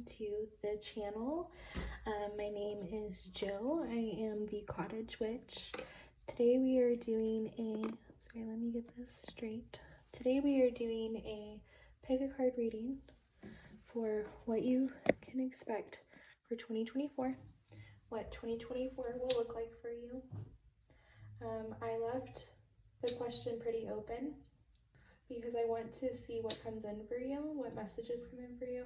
to the channel. My name is Jo. I am the Cottage Witch. Today we are doing let me get this straight. Today we are doing a pick a card reading for what you can expect for 2024, what 2024 will look like for you. I left the question pretty open because I want to see what comes in for you, what messages come in for you.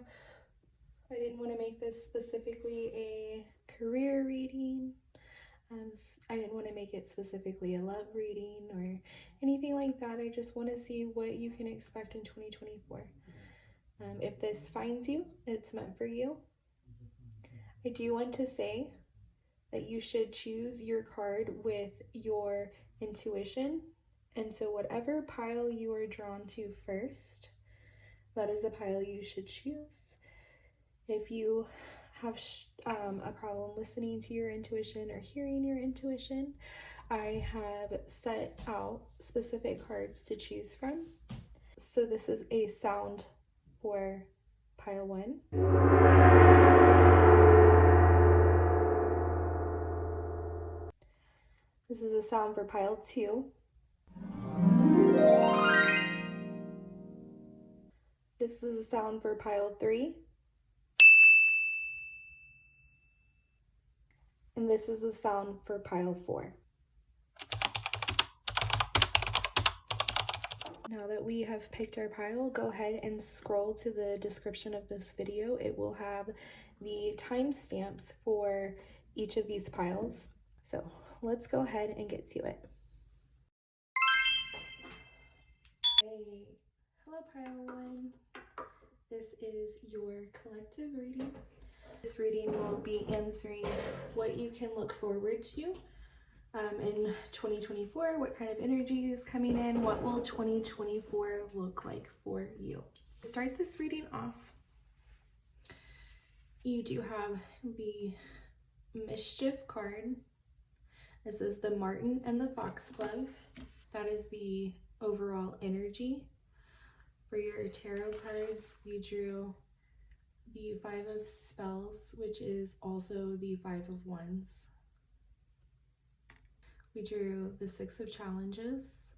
I didn't want to make this specifically a career reading. I didn't want to make it specifically a love reading or anything like that. I just want to see what you can expect in 2024. If this finds you, it's meant for you. I do want to say that you should choose your card with your intuition. And so whatever pile you are drawn to first, that is the pile you should choose. If you have a problem listening to your intuition or hearing your intuition, I have set out specific cards to choose from. So this is a sound for pile 1. This is a sound for pile 2. This is a sound for pile 3. And this is the sound for pile 4. Now that we have picked our pile, go ahead and scroll to the description of this video. It will have the timestamps for each of these piles. So let's go ahead and get to it. Hey, hello pile 1. This is your collective reading. This reading will be answering what you can look forward to in 2024, what kind of energy is coming in, what will 2024 look like for you. To start this reading off, you do have the Mischief card. This is the Martin and the Foxglove. That is the overall energy. For your tarot cards, we drew the 5 of Spells, which is also the 5 of Wands. We drew the 6 of Challenges,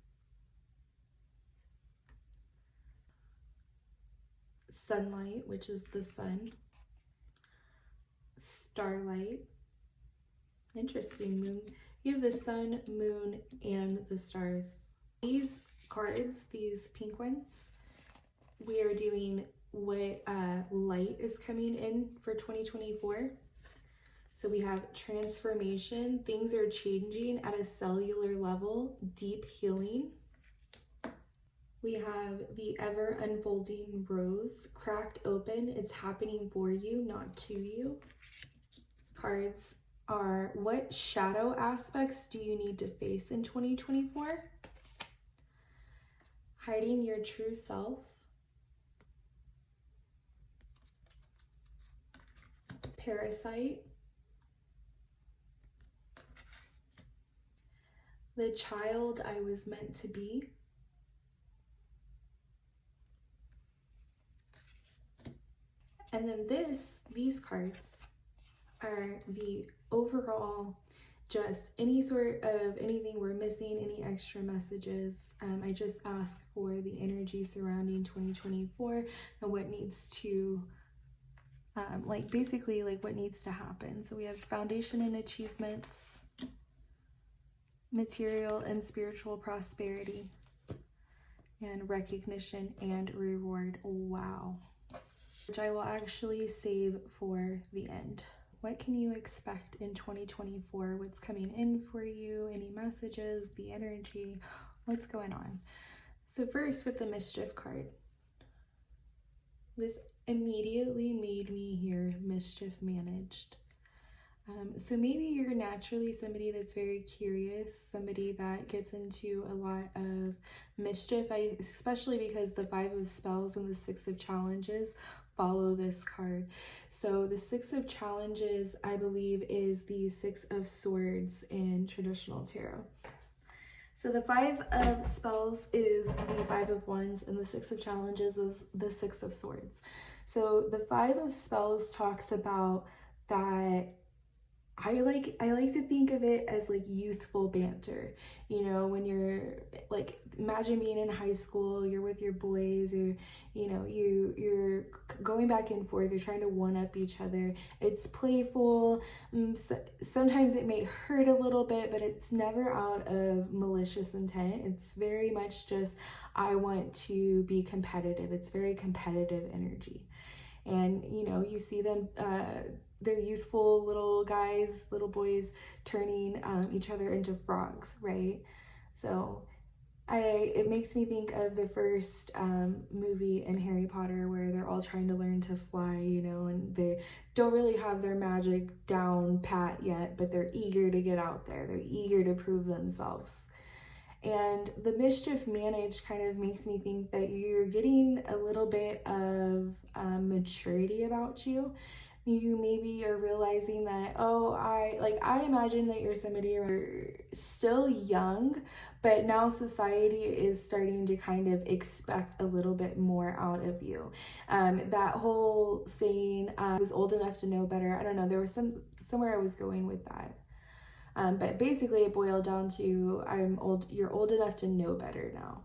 Sunlight, which is the sun, Starlight, interesting, moon. You have the sun, moon, and the stars. These cards, these pink ones, we are doing what light is coming in for 2024. So we have transformation, things are changing at a cellular level, deep healing. We have the ever unfolding rose, cracked open, it's happening for you, not to you. Cards are what shadow aspects do you need to face in 2024? Hiding your true self. Parasite. The child I was meant to be. And then these cards are the overall, just any sort of anything we're missing, any extra messages. I just ask for the energy surrounding 2024 and what needs to basically what needs to happen. So we have foundation and achievements, material and spiritual prosperity, and recognition and reward. Wow. Which I will actually save for the end. What can you expect in 2024? What's coming in for you? Any messages, the energy, what's going on? So first with the Mischief card. This immediately made me hear mischief managed. So maybe you're naturally somebody that's very curious, somebody that gets into a lot of mischief, especially because the 5 of Spells and the 6 of Challenges follow this card. So the 6 of Challenges, I believe, is the 6 of Swords in traditional tarot. So the 5 of spells is the 5 of wands, and the 6 of challenges is the 6 of swords. So the 5 of spells talks about that I like to think of it as like youthful banter. You know, when you're like, imagine being in high school, you're with your boys, or you know, you're going back and forth, you're trying to one up each other. It's playful. Sometimes it may hurt a little bit, but it's never out of malicious intent. It's very much just, I want to be competitive. It's very competitive energy. And you know, you see them, they're youthful little guys, little boys turning each other into frogs, right? So it makes me think of the first movie in Harry Potter where they're all trying to learn to fly, you know, and they don't really have their magic down pat yet, but they're eager to get out there. They're eager to prove themselves. And the mischief managed kind of makes me think that you're getting a little bit of maturity about you. You maybe are realizing that, oh, I imagine that you're somebody who's still young, but now society is starting to kind of expect a little bit more out of you. That whole saying, I was old enough to know better. I don't know, there was somewhere I was going with that. But basically it boiled down to, you're old enough to know better now.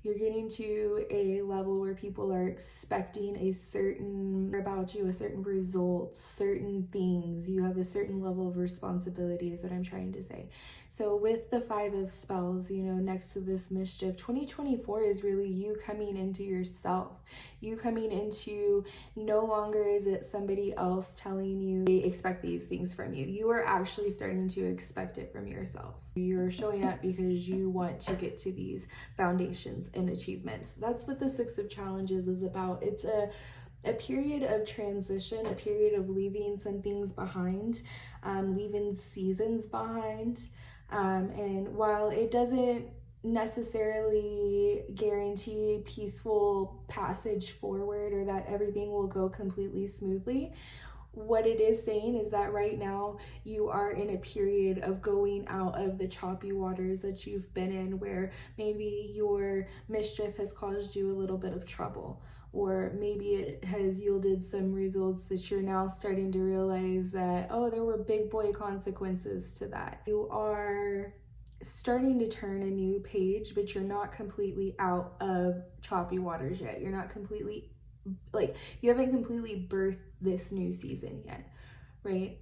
You're getting to a level where people are expecting a certain about you, a certain result, certain things. You have a certain level of responsibility is what I'm trying to say. So with the 5 of spells, you know, next to this mischief, 2024 is really you coming into yourself. You coming into, no longer is it somebody else telling you they expect these things from you. You are actually starting to expect it from yourself. You're showing up because you want to get to these foundations and achievements. That's what the 6 of challenges is about. It's a period of transition, a period of leaving some things behind, leaving seasons behind. And while it doesn't necessarily guarantee peaceful passage forward or that everything will go completely smoothly, what it is saying is that right now you are in a period of going out of the choppy waters that you've been in, where maybe your mischief has caused you a little bit of trouble, or maybe it has yielded some results that you're now starting to realize that, oh, there were big boy consequences to that. You are starting to turn a new page, but you're not completely out of choppy waters yet. You're not completely, like, you haven't completely birthed this new season yet, right?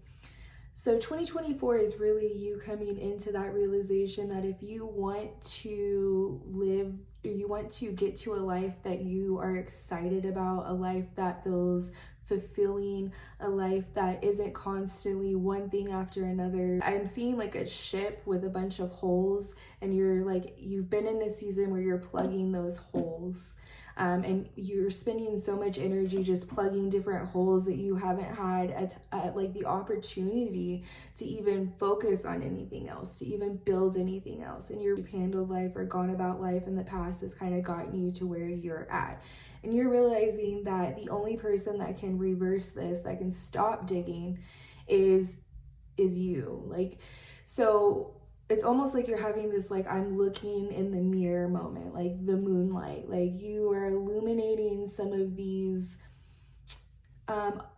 So 2024 is really you coming into that realization that if you want to live, or you want to get to a life that you are excited about, a life that feels fulfilling, a life that isn't constantly one thing after another. I'm seeing like a ship with a bunch of holes, and you've been in a season where you're plugging those holes. And you're spending so much energy just plugging different holes that you haven't had like the opportunity to even focus on anything else, to even build anything else. And you've handled life or gone about life in the past has kind of gotten you to where you're at. And you're realizing that the only person that can reverse this, that can stop digging, is you. Like, so it's almost like you're having this, like, I'm looking in the mirror moment, like the moonlight. Like, you are illuminating some of these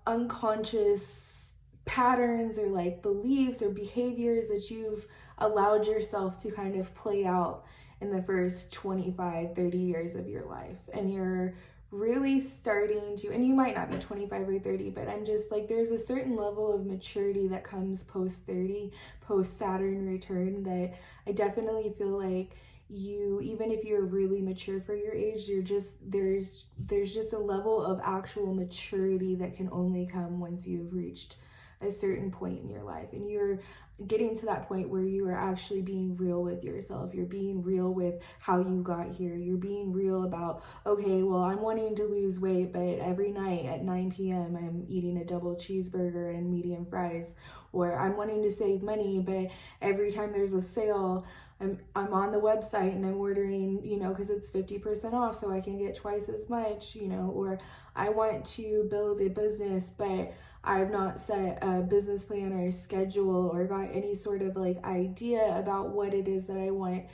unconscious patterns or like beliefs or behaviors that you've allowed yourself to kind of play out in the first 25, 30 years of your life. And you're really starting to, and you might not be 25 or 30, but I'm just like, there's a certain level of maturity that comes post 30, post Saturn return, that I definitely feel like you, even if you're really mature for your age, you're just, there's just a level of actual maturity that can only come once you've reached a certain point in your life, and you're getting to that point where you are actually being real with yourself. You're being real with how you got here. You're being real about, okay, well, I'm wanting to lose weight, but every night at 9 p.m. I'm eating a double cheeseburger and medium fries. Or I'm wanting to save money, but every time there's a sale, I'm on the website and I'm ordering, because it's 50% off so I can get twice as much, or I want to build a business, but I've not set a business plan or a schedule or got any sort of like idea about what it is that I want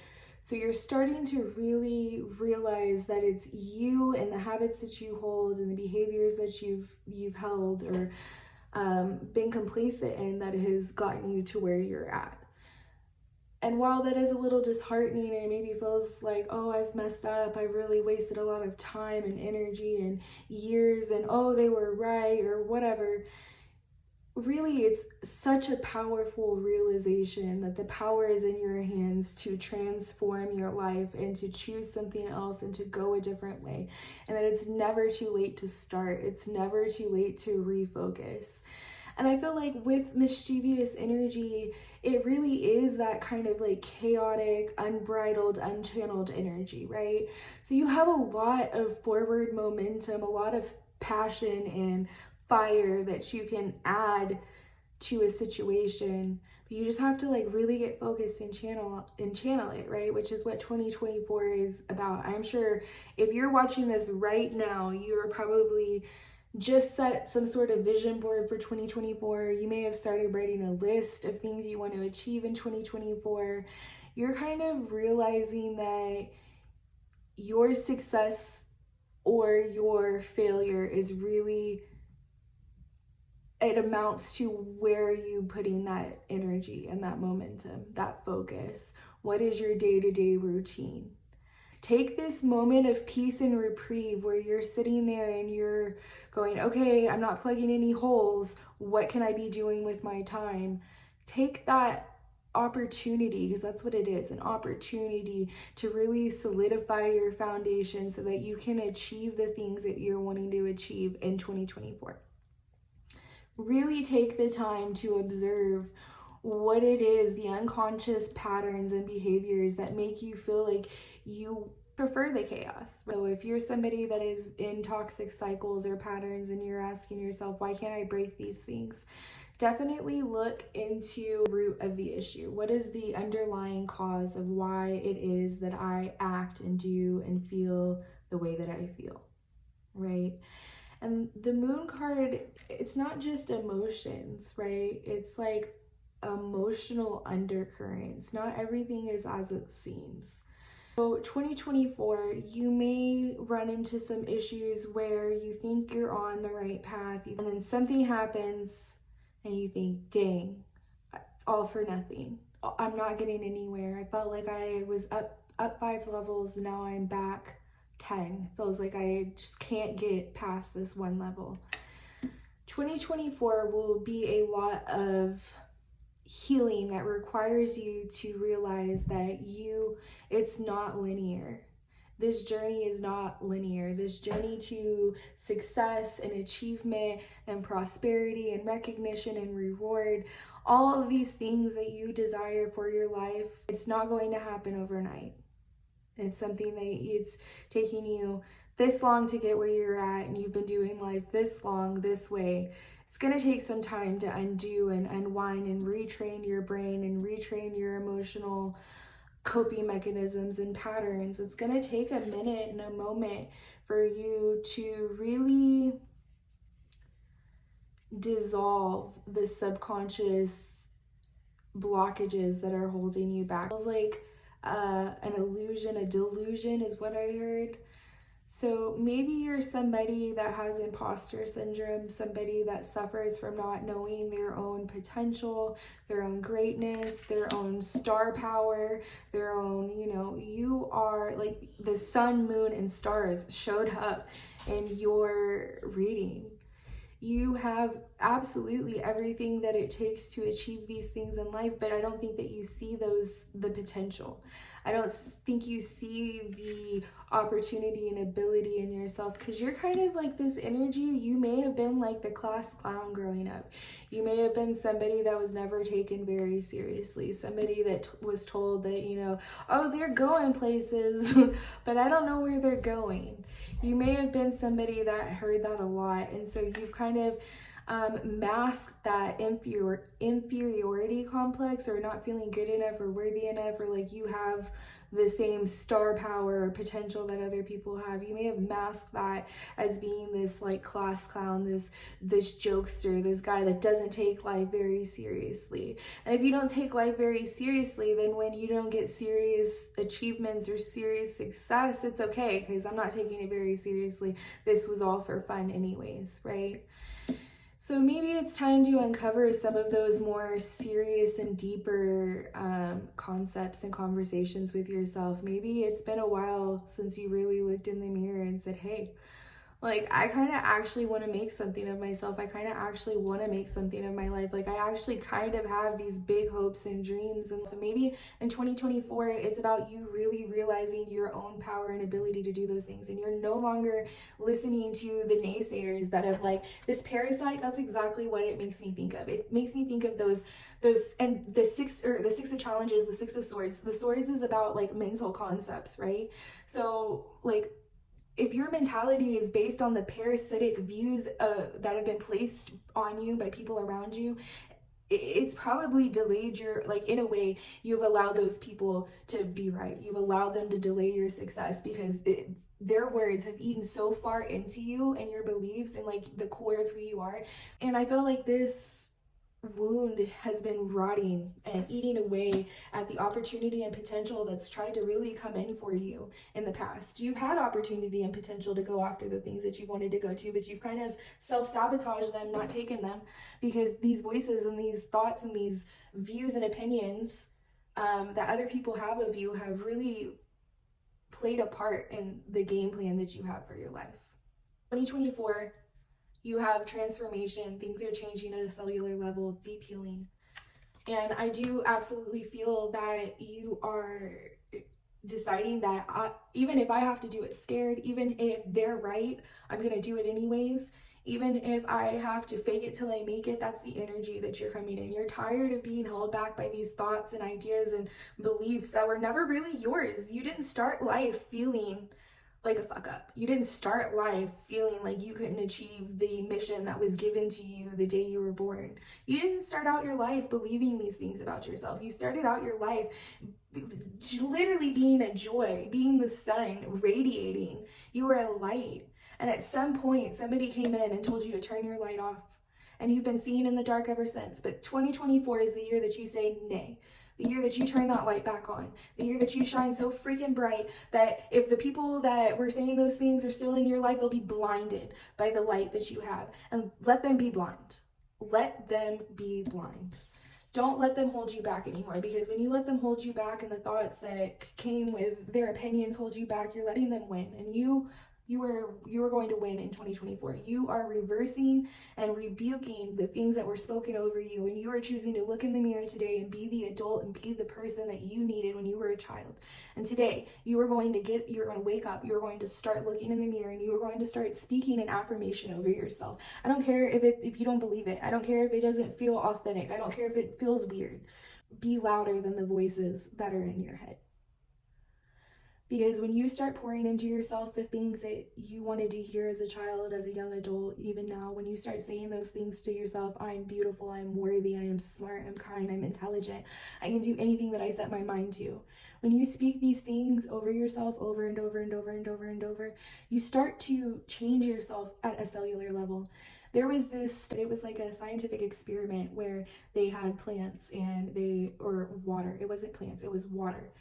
So you're starting to really realize that it's you and the habits that you hold and the behaviors that you've held or been complacent in that has gotten you to where you're at. And while that is a little disheartening and it maybe feels like, oh, I've messed up, I really wasted a lot of time and energy and years, and oh, they were right or whatever, really it's such a powerful realization that the power is in your hands to transform your life and to choose something else and to go a different way, and that it's never too late to start. It's never too late to refocus. And I feel like with mischievous energy, it really is that kind of like chaotic, unbridled, unchanneled energy, right? So you have a lot of forward momentum, a lot of passion and fire that you can add to a situation, but you just have to like really get focused and channel it, right? Which is what 2024 is about. I'm sure if you're watching this right now, you are probably just set some sort of vision board for 2024. You may have started writing a list of things you want to achieve in 2024. You're kind of realizing that your success or your failure is really, it amounts to where you putting that energy and that momentum, that focus. What is your day-to-day routine? Take this moment of peace and reprieve where you're sitting there and you're going, okay, I'm not plugging any holes. What can I be doing with my time? Take that opportunity, because that's what it is, an opportunity to really solidify your foundation so that you can achieve the things that you're wanting to achieve in 2024. Really take the time to observe what it is, the unconscious patterns and behaviors that make you feel like you prefer the chaos. So if you're somebody that is in toxic cycles or patterns and you're asking yourself, why can't I break these things? Definitely look into the root of the issue. What is the underlying cause of why it is that I act and do and feel the way that I feel, right? And the moon card, it's not just emotions, right? It's like emotional undercurrents. Not everything is as it seems. So 2024, you may run into some issues where you think you're on the right path and then something happens and you think, dang, it's all for nothing. I'm not getting anywhere. I felt like I was up 5 levels, now I'm back 10. Feels like I just can't get past this one level. 2024 will be a lot of healing that requires you to realize that it's not linear. This journey is not linear. This journey to success and achievement and prosperity and recognition and reward, all of these things that you desire for your life, it's not going to happen overnight. It's something that it's taking you this long to get where you're at, and you've been doing life this long, this way. It's going to take some time to undo and unwind and retrain your brain and retrain your emotional coping mechanisms and patterns. It's going to take a minute and a moment for you to really dissolve the subconscious blockages that are holding you back. It feels like an illusion, a delusion is what I heard. So maybe you're somebody that has imposter syndrome, somebody that suffers from not knowing their own potential, their own greatness, their own star power, their own, you are like the sun, moon, and stars showed up in your reading. You have absolutely everything that it takes to achieve these things in life, but I don't think that you see the potential. I don't think you see the opportunity and ability in yourself, because you're kind of like this energy. You may have been like the class clown growing up. You may have been somebody that was never taken very seriously, somebody that was told that, oh, they're going places, but I don't know where they're going. You may have been somebody that heard that a lot, and so you've kind of mask that inferiority complex, or not feeling good enough or worthy enough, or like you have the same star power or potential that other people have. You may have masked that as being this like class clown, this jokester, this guy that doesn't take life very seriously. And if you don't take life very seriously, then when you don't get serious achievements or serious success, it's okay, because I'm not taking it very seriously. This was all for fun anyways, right? So maybe it's time to uncover some of those more serious and deeper concepts and conversations with yourself. Maybe it's been a while since you really looked in the mirror and said, hey, like, I kind of actually want to make something of myself. I kind of actually want to make something of my life. Like, I actually kind of have these big hopes and dreams. And maybe in 2024, it's about you really realizing your own power and ability to do those things. And you're no longer listening to the naysayers that have like, this parasite. That's exactly what it makes me think of. It makes me think of those, and the six of challenges, the six of swords. The swords is about like mental concepts, right? So like, if your mentality is based on the parasitic views that have been placed on you by people around you, it's probably delayed your, like, in a way, you've allowed those people to be right. You've allowed them to delay your success because their words have eaten so far into you and your beliefs and like the core of who you are. And I feel like this wound has been rotting and eating away at the opportunity and potential that's tried to really come in for you in the past. You've had opportunity and potential to go after the things that you wanted to go to, but you've kind of self-sabotaged them, not taken them, because these voices and these thoughts and these views and opinions that other people have of you have really played a part in the game plan that you have for your life. 2024, you have transformation. Things are changing at a cellular level, deep healing. And I do absolutely feel that you are deciding that even if I have to do it scared, even if they're right, I'm going to do it anyways. Even if I have to fake it till I make it, that's the energy that you're coming in. You're tired of being held back by these thoughts and ideas and beliefs that were never really yours. You didn't start life feeling like a fuck up. You didn't start life feeling like you couldn't achieve the mission that was given to you the day you were born. You didn't start out your life believing these things about yourself. You started out your life literally being a joy, being the sun, radiating. You were a light. And at some point, somebody came in and told you to turn your light off. And you've been seeing in the dark ever since. But 2024 is the year that you say nay. The year that you turn that light back on. The year that you shine so freaking bright that if the people that were saying those things are still in your life, they'll be blinded by the light that you have. And let them be blind. Let them be blind. Don't let them hold you back anymore, because when you let them hold you back and the thoughts that came with their opinions hold you back, you're letting them win. And you are going to win in 2024. You are reversing and rebuking the things that were spoken over you, and you are choosing to look in the mirror today and be the adult and be the person that you needed when you were a child. And today you're going to wake up, you're going to start looking in the mirror, and you're going to start speaking an affirmation over yourself. I don't care if you don't believe it. I don't care if it doesn't feel authentic. I don't care if it feels weird. Be louder than the voices that are in your head. Because when you start pouring into yourself the things that you wanted to hear as a child, as a young adult, even now, when you start saying those things to yourself, I'm beautiful, I'm worthy, I am smart, I'm kind, I'm intelligent, I can do anything that I set my mind to. When you speak these things over yourself over and over and over and over and over, you start to change yourself at a cellular level. There was it was like a scientific experiment where they had plants or water. It wasn't plants, it was water.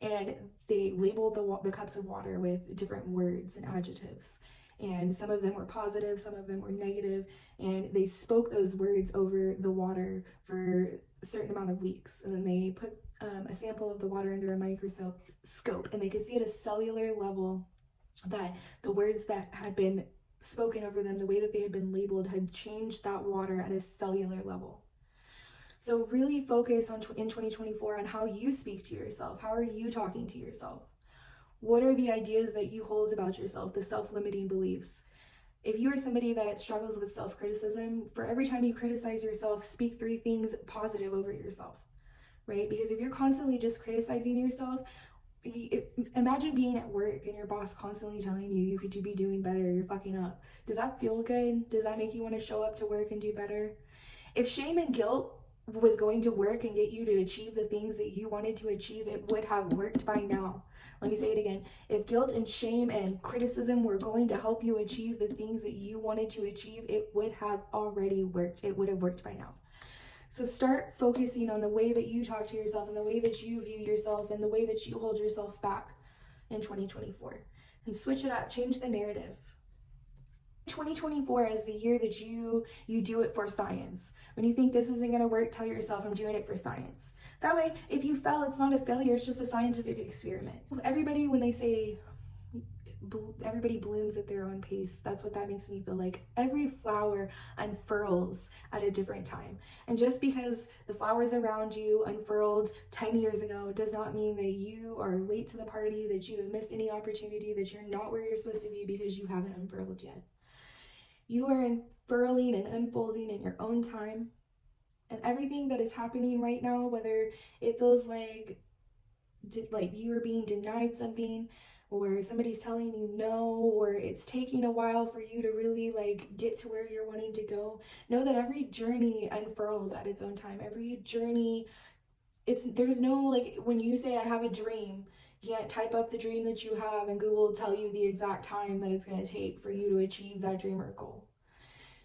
And they labeled the cups of water with different words and adjectives. And some of them were positive, some of them were negative, and they spoke those words over the water for a certain amount of weeks. And then they put a sample of the water under a microscope, and they could see at a cellular level that the words that had been spoken over them, the way that they had been labeled, had changed that water at a cellular level. So really focus in 2024 on how you speak to yourself. How are you talking to yourself? What are the ideas that you hold about yourself, the self-limiting beliefs? If you are somebody that struggles with self-criticism, for every time you criticize yourself, speak 3 things positive over yourself, right? Because if you're constantly just criticizing yourself, Imagine being at work and your boss constantly telling you could be doing better, you're fucking up. Does that feel good? Does that make you want to show up to work and do better? If shame and guilt was going to work and get you to achieve the things that you wanted to achieve, it would have worked by now. Let me say it again. If guilt and shame and criticism were going to help you achieve the things that you wanted to achieve, it would have already worked. It would have worked by now. So start focusing on the way that you talk to yourself and the way that you view yourself and the way that you hold yourself back in 2024. And switch it up, change the narrative. 2024 is the year that you do it for science. When you think this isn't going to work, tell yourself I'm doing it for science. That way, if you fail, it's not a failure, it's just a scientific experiment. Everybody, when they say everybody blooms at their own pace, that's what that makes me feel like. Every flower unfurls at a different time. And just because the flowers around you unfurled 10 years ago does not mean that you are late to the party, that you have missed any opportunity, that you're not where you're supposed to be because you haven't unfurled yet. You are unfurling and unfolding in your own time. And everything that is happening right now, whether it feels like you are being denied something, or somebody's telling you no, or it's taking a while for you to really get to where you're wanting to go, know that every journey unfurls at its own time. Every journey, there's no, when you say I have a dream, you can't type up the dream that you have and Google will tell you the exact time that it's going to take for you to achieve that dream or goal.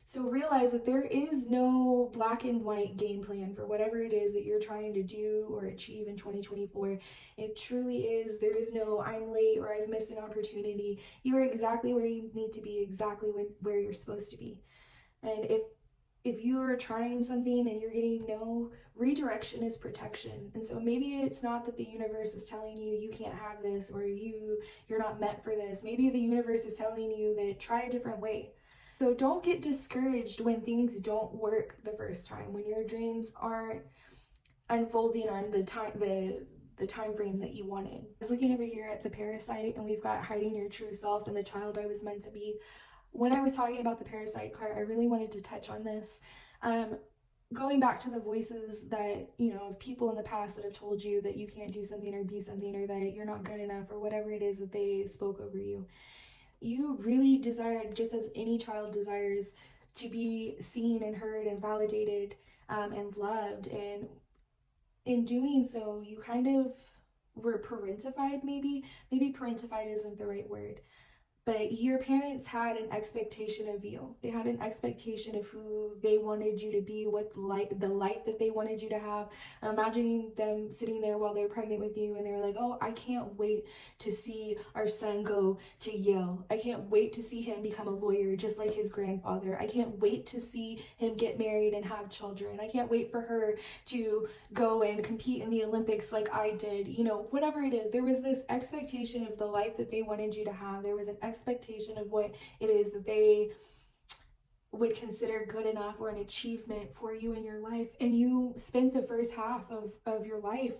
So realize that there is no black and white game plan for whatever it is that you're trying to do or achieve in 2024. It truly is. There is no I'm late or I've missed an opportunity. You are exactly where you need to be, exactly where you're supposed to be. And if you are trying something and you're getting no, redirection is protection. And so maybe it's not that the universe is telling you you can't have this or you're not meant for this. Maybe the universe is telling you that try a different way. So don't get discouraged when things don't work the first time, when your dreams aren't unfolding on the time frame that you wanted. I was looking over here at the parasite, and we've got hiding your true self and the child I was meant to be. When I was talking about the parasite card, I really wanted to touch on this. Going back to the voices that, of people in the past that have told you that you can't do something or be something, or that you're not good enough, or whatever it is that they spoke over you. You really desired, just as any child desires, to be seen and heard and validated and loved. And in doing so, you kind of were parentified, maybe parentified isn't the right word. But your parents had an expectation of you. They had an expectation of who they wanted you to be, what the life that they wanted you to have. Imagining them sitting there while they're pregnant with you and they were like, oh, I can't wait to see our son go to Yale. I can't wait to see him become a lawyer just like his grandfather. I can't wait to see him get married and have children. I can't wait for her to go and compete in the Olympics like I did. Whatever it is, there was this expectation of the life that they wanted you to have. There was an expectation of what it is that they would consider good enough or an achievement for you in your life. And you spent the first half of your life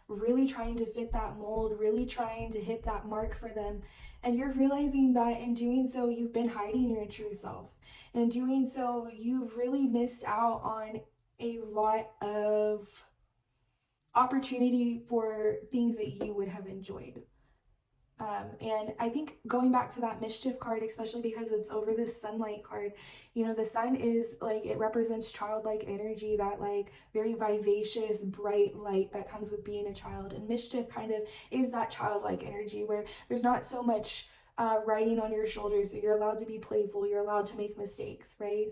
really trying to fit that mold, really trying to hit that mark for them. And you're realizing that in doing so, you've been hiding your true self. In doing so, you've really missed out on a lot of opportunity for things that you would have enjoyed. And I think going back to that mischief card, especially because it's over this sunlight card, the sun is it represents childlike energy, that very vivacious, bright light that comes with being a child. And mischief kind of is that childlike energy where there's not so much riding on your shoulders. So you're allowed to be playful, you're allowed to make mistakes, right?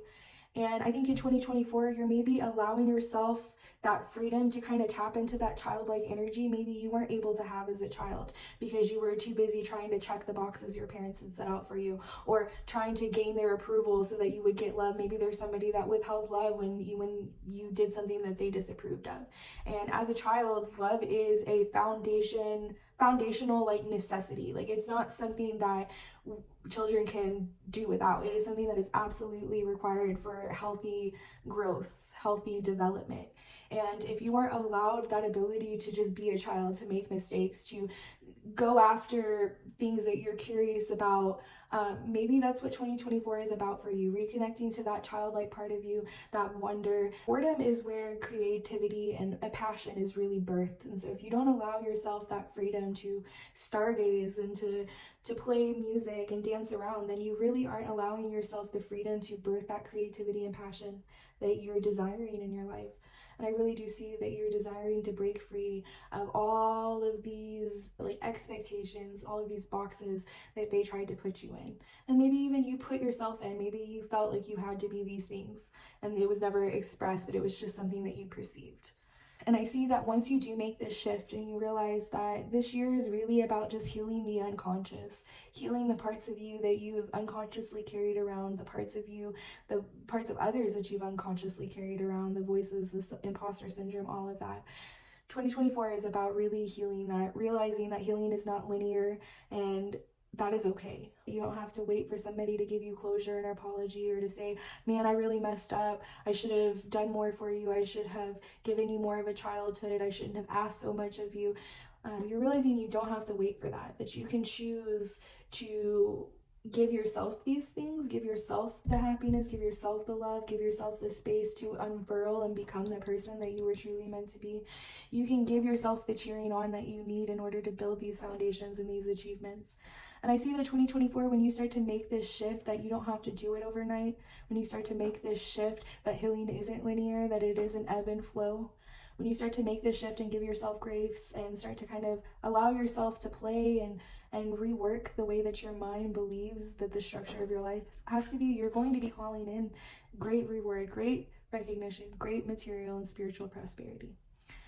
And I think in 2024, you're maybe allowing yourself that freedom to kind of tap into that childlike energy maybe you weren't able to have as a child because you were too busy trying to check the boxes your parents had set out for you, or trying to gain their approval so that you would get love. Maybe there's somebody that withheld love when you did something that they disapproved of. And as a child, love is a foundational necessity. It's not something that children can do without. It is something that is absolutely required for healthy growth, healthy development. And if you weren't allowed that ability to just be a child, to make mistakes, to go after things that you're curious about. Maybe that's what 2024 is about for you, reconnecting to that childlike part of you, that wonder. Boredom is where creativity and a passion is really birthed. And so if you don't allow yourself that freedom to stargaze and to play music and dance around, then you really aren't allowing yourself the freedom to birth that creativity and passion that you're desiring in your life. And I really do see that you're desiring to break free of all of these like expectations, all of these boxes that they tried to put you in. And maybe even you put yourself in. Maybe you felt like you had to be these things and it was never expressed, but it was just something that you perceived. And I see that once you do make this shift and you realize that this year is really about just healing the unconscious, healing the parts of you that you've unconsciously carried around, the parts of you, the parts of others that you've unconsciously carried around, the voices, the imposter syndrome, all of that. 2024 is about really healing that, realizing that healing is not linear, and that is okay. You don't have to wait for somebody to give you closure and apology or to say, man, I really messed up. I should have done more for you. I should have given you more of a childhood. I shouldn't have asked so much of you. You're realizing you don't have to wait for that you can choose to give yourself these things, give yourself the happiness, give yourself the love, give yourself the space to unfurl and become the person that you were truly meant to be. You can give yourself the cheering on that you need in order to build these foundations and these achievements. And I see that 2024, when you start to make this shift, that you don't have to do it overnight, when you start to make this shift, that healing isn't linear, that it is an ebb and flow, when you start to make this shift and give yourself grace and start to kind of allow yourself to play and rework the way that your mind believes that the structure of your life has to be, you're going to be calling in great reward, great recognition, great material and spiritual prosperity.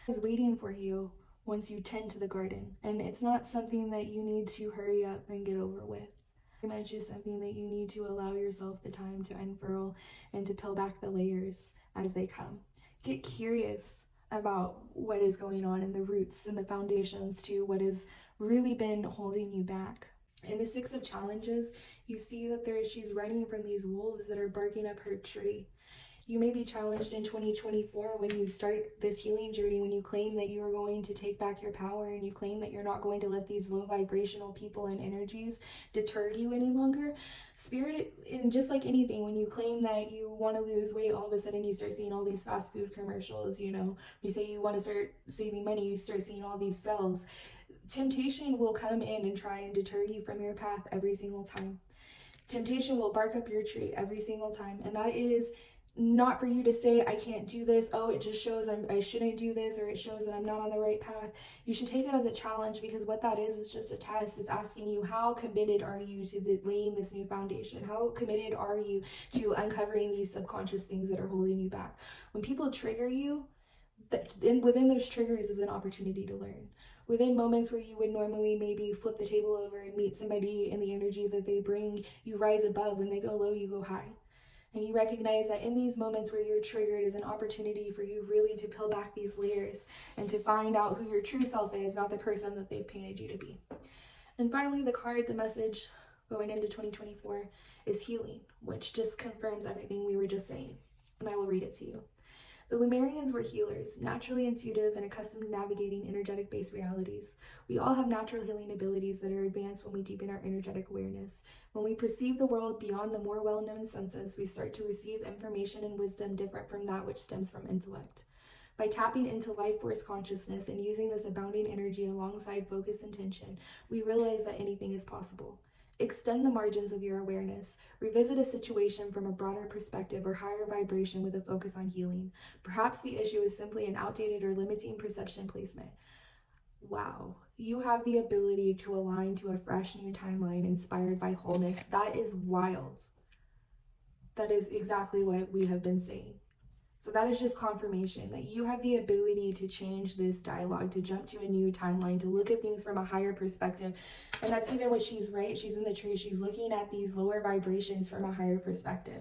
Is waiting for you once you tend to the garden, and it's not something that you need to hurry up and get over with. Very much is something that you need to allow yourself the time to unfurl and to peel back the layers as they come. Get curious about what is going on and the roots and the foundations to what has really been holding you back. In the 6 of challenges, you see that she's running from these wolves that are barking up her tree. You may be challenged in 2024 when you start this healing journey, when you claim that you are going to take back your power and you claim that you're not going to let these low vibrational people and energies deter you any longer. Spirit, and just like anything, when you claim that you want to lose weight, all of a sudden you start seeing all these fast food commercials. You say you want to start saving money, you start seeing all these sales. Temptation will come in and try and deter you from your path every single time. Temptation will bark up your tree every single time, and that is not for you to say, I can't do this, oh, it just shows I shouldn't do this, or it shows that I'm not on the right path. You should take it as a challenge, because what that is just a test. It's asking you, how committed are you to laying this new foundation? How committed are you to uncovering these subconscious things that are holding you back? When people trigger you, within those triggers is an opportunity to learn. Within moments where you would normally maybe flip the table over and meet somebody in the energy that they bring, you rise above. When they go low, you go high. And you recognize that in these moments where you're triggered is an opportunity for you really to peel back these layers and to find out who your true self is, not the person that they've painted you to be. And finally, the message going into 2024 is healing, which just confirms everything we were just saying. And I will read it to you. The Lemurians were healers, naturally intuitive and accustomed to navigating energetic-based realities. We all have natural healing abilities that are advanced when we deepen our energetic awareness. When we perceive the world beyond the more well-known senses, we start to receive information and wisdom different from that which stems from intellect. By tapping into life force consciousness and using this abounding energy alongside focus and intention, we realize that anything is possible. Extend the margins of your awareness. Revisit a situation from a broader perspective or higher vibration with a focus on healing. Perhaps the issue is simply an outdated or limiting perception placement. Wow, you have the ability to align to a fresh new timeline inspired by wholeness. That is wild. That is exactly what we have been saying. So that is just confirmation that you have the ability to change this dialogue, to jump to a new timeline, to look at things from a higher perspective. And that's even what she's in the tree. She's looking at these lower vibrations from a higher perspective.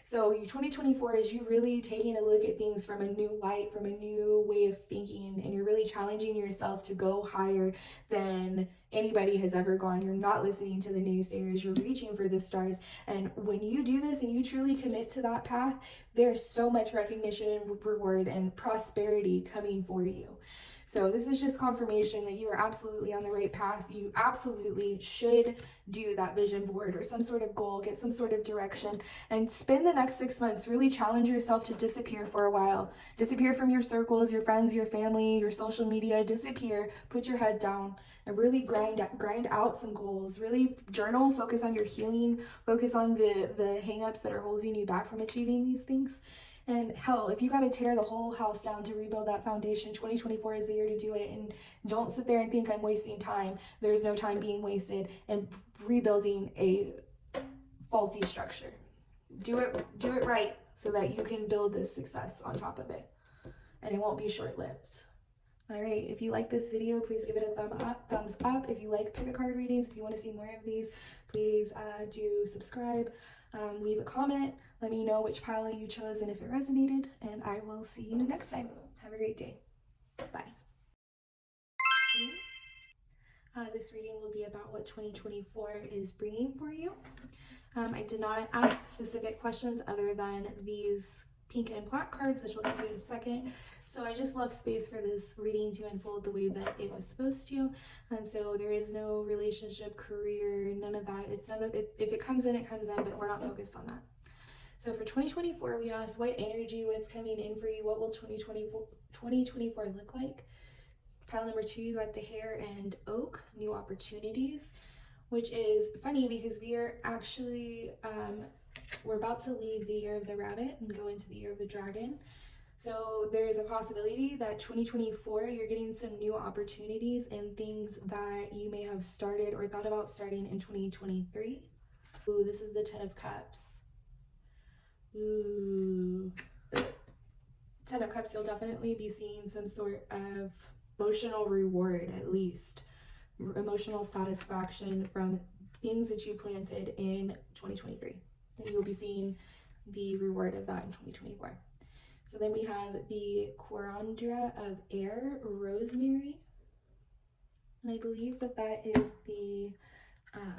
So 2024 is you really taking a look at things from a new light, from a new way of thinking, and you're really challenging yourself to go higher than anybody has ever gone. You're not listening to the naysayers, you're reaching for the stars. And when you do this and you truly commit to that path, there's so much recognition and reward and prosperity coming for you. So this is just confirmation that you are absolutely on the right path. You absolutely should do that vision board or some sort of goal, get some sort of direction, and spend the next 6 months really challenge yourself to disappear for a while. Disappear from your circles, your friends, your family, your social media. Disappear, put your head down, and really grind out some goals. Really journal, focus on your healing, focus on the hang-ups that are holding you back from achieving these things. And hell, if you got to tear the whole house down to rebuild that foundation, 2024 is the year to do it. And don't sit there and think I'm wasting time. There's no time being wasted in rebuilding a faulty structure. Do it right so that you can build this success on top of it. And it won't be short-lived. All right, if you like this video, please give it a thumbs up. If you like pick a card readings, if you want to see more of these, please do subscribe, leave a comment, let me know which pile you chose and if it resonated, and I will see you next time. Have a great day. Bye. This reading will be about what 2024 is bringing for you. I did not ask specific questions other than these pink and black cards, which we'll get to in a second. So I just left space for this reading to unfold the way that it was supposed to. So there is no relationship, career, none of that. It's none of it. If it comes in, it comes in, but we're not focused on that. So for 2024, we asked what energy, what's coming in for you, what will 2024 look like? Pile number 2, you got the hare and oak, new opportunities, which is funny because we are actually, we're about to leave the year of the rabbit and go into the year of the dragon. So there is a possibility that 2024, you're getting some new opportunities and things that you may have started or thought about starting in 2023. Ooh, this is the 10 of Cups. Ooh. 10 of Cups, you'll definitely be seeing some sort of emotional reward, at least. Emotional satisfaction from things that you planted in 2023. And you'll be seeing the reward of that in 2024. So then we have the Corandra of Air, Rosemary. And I believe that that is the,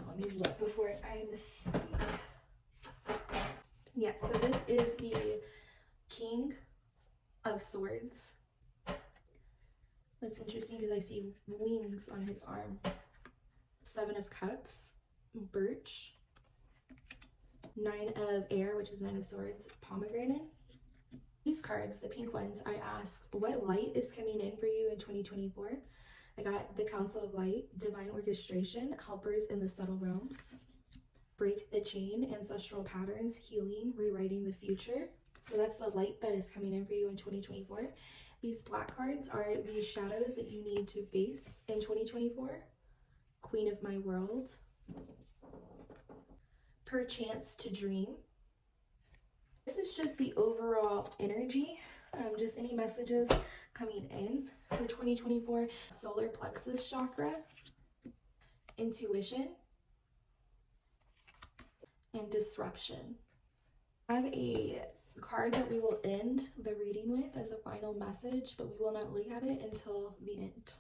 let me look before I misspeak. Yeah, so this is the King of Swords. That's interesting because I see wings on his arm. 7 of Cups, Birch. 9 of Air, which is 9 of Swords, Pomegranate. These cards, the pink ones, I asked, what light is coming in for you in 2024? I got the Council of Light, Divine Orchestration, Helpers in the Subtle Realms, Break the Chain, Ancestral Patterns, Healing, Rewriting the Future. So that's the light that is coming in for you in 2024. These black cards are the shadows that you need to face in 2024. Queen of My World, Perchance to Dream. This is just the overall energy, just any messages coming in for 2024. Solar plexus chakra, intuition, and disruption. I have a card that we will end the reading with as a final message, but we will not look at it until the end.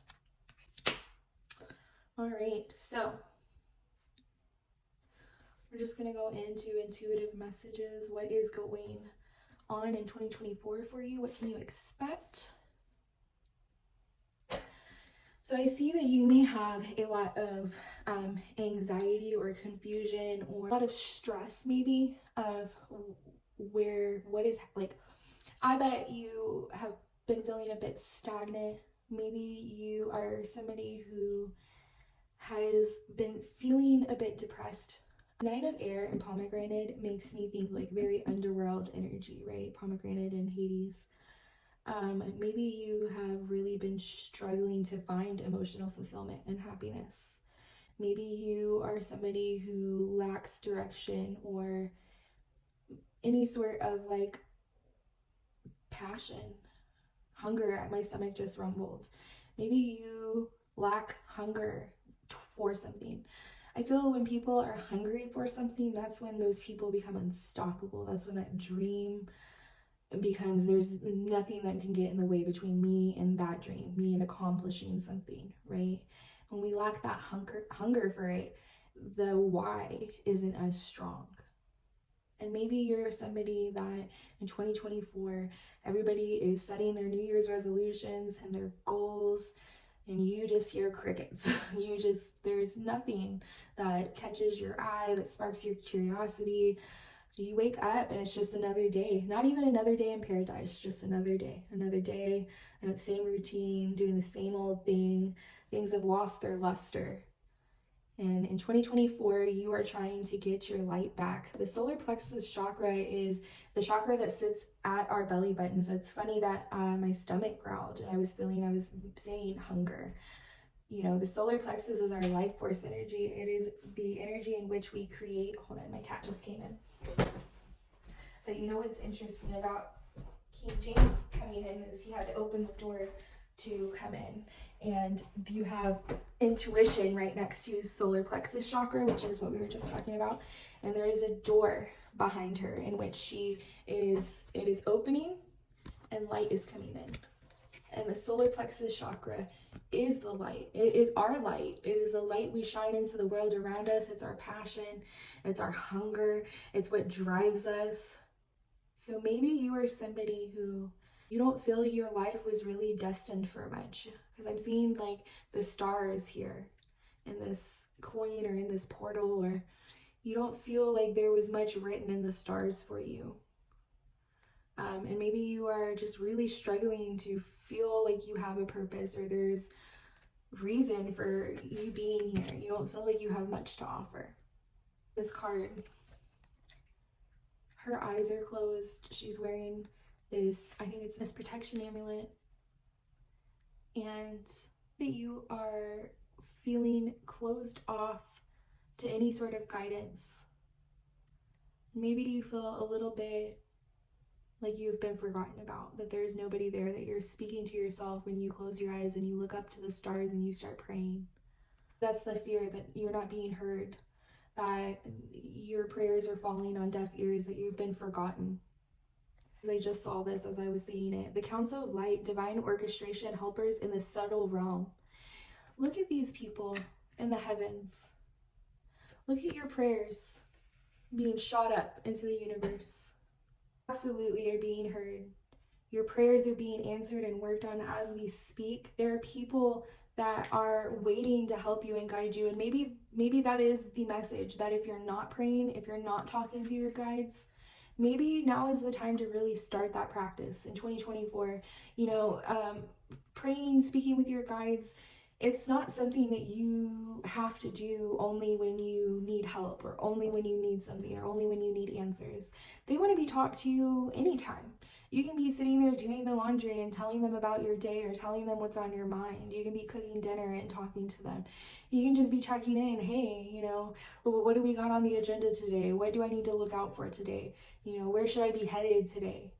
All right, so we're just going to go into intuitive messages. What is going on in 2024 for you? What can you expect? So I see that you may have a lot of anxiety or confusion or a lot of stress maybe of what is like. I bet you have been feeling a bit stagnant. Maybe you are somebody who has been feeling a bit depressed. 9 of Air and Pomegranate makes me think like very underworld energy, right? Pomegranate and Hades. Maybe you have really been struggling to find emotional fulfillment and happiness. Maybe you are somebody who lacks direction or any sort of like passion. Hunger, my stomach just rumbled. Maybe you lack hunger for something. I feel when people are hungry for something, that's when those people become unstoppable. That's when that dream becomes, there's nothing that can get in the way between me and that dream, me and accomplishing something, right? When we lack that hunger for it, the why isn't as strong. And maybe you're somebody that in 2024, everybody is setting their New Year's resolutions and their goals, and you just hear crickets. There's nothing that catches your eye, that sparks your curiosity. You wake up and it's just another day, not even another day in paradise, just another day, and the same routine, doing the same old thing. Things have lost their luster. And in 2024, you are trying to get your light back. The solar plexus chakra is the chakra that sits at our belly button. So it's funny that my stomach growled and I was saying hunger. You know, the solar plexus is our life force energy. It is the energy in which we create. Hold on, my cat just came in. But you know what's interesting about King James coming in is he had to open the door to come in, and you have intuition right next to solar plexus chakra, which is what we were just talking about, and there is a door behind her in which it is opening and light is coming in. And the solar plexus chakra is the light. It is our light. It is the light we shine into the world around us. It's our passion, it's our hunger, it's what drives us. So maybe you are somebody who you don't feel your life was really destined for much, because I'm seeing like the stars here in this coin or in this portal, or you don't feel like there was much written in the stars for you. And maybe you are just really struggling to feel like you have a purpose or there's reason for you being here. You don't feel like you have much to offer. This card, her eyes are closed. She's wearing this, I think it's this protection amulet, and that you are feeling closed off to any sort of guidance. Maybe you feel a little bit like you've been forgotten about, that there's nobody there, that you're speaking to yourself when you close your eyes and you look up to the stars and you start praying. That's the fear that you're not being heard, that your prayers are falling on deaf ears, that you've been forgotten. I just saw this as I was saying it. The Council of Light, divine orchestration, helpers in the subtle realm. Look at these people in the heavens. Look at your prayers being shot up into the universe. Absolutely are being heard. Your prayers are being answered and worked on as we speak. There are people that are waiting to help you and guide you, and maybe that is the message, that if you're not praying, if you're not talking to your guides, maybe now is the time to really start that practice in 2024. Praying, speaking with your guides, it's not something that you have to do only when you need help, or only when you need something, or only when you need answers. They want to be talked to you anytime. You can be sitting there doing the laundry and telling them about your day, or telling them what's on your mind. You can be cooking dinner and talking to them. You can just be checking in. Hey, what do we got on the agenda today? What do I need to look out for today? Where should I be headed today?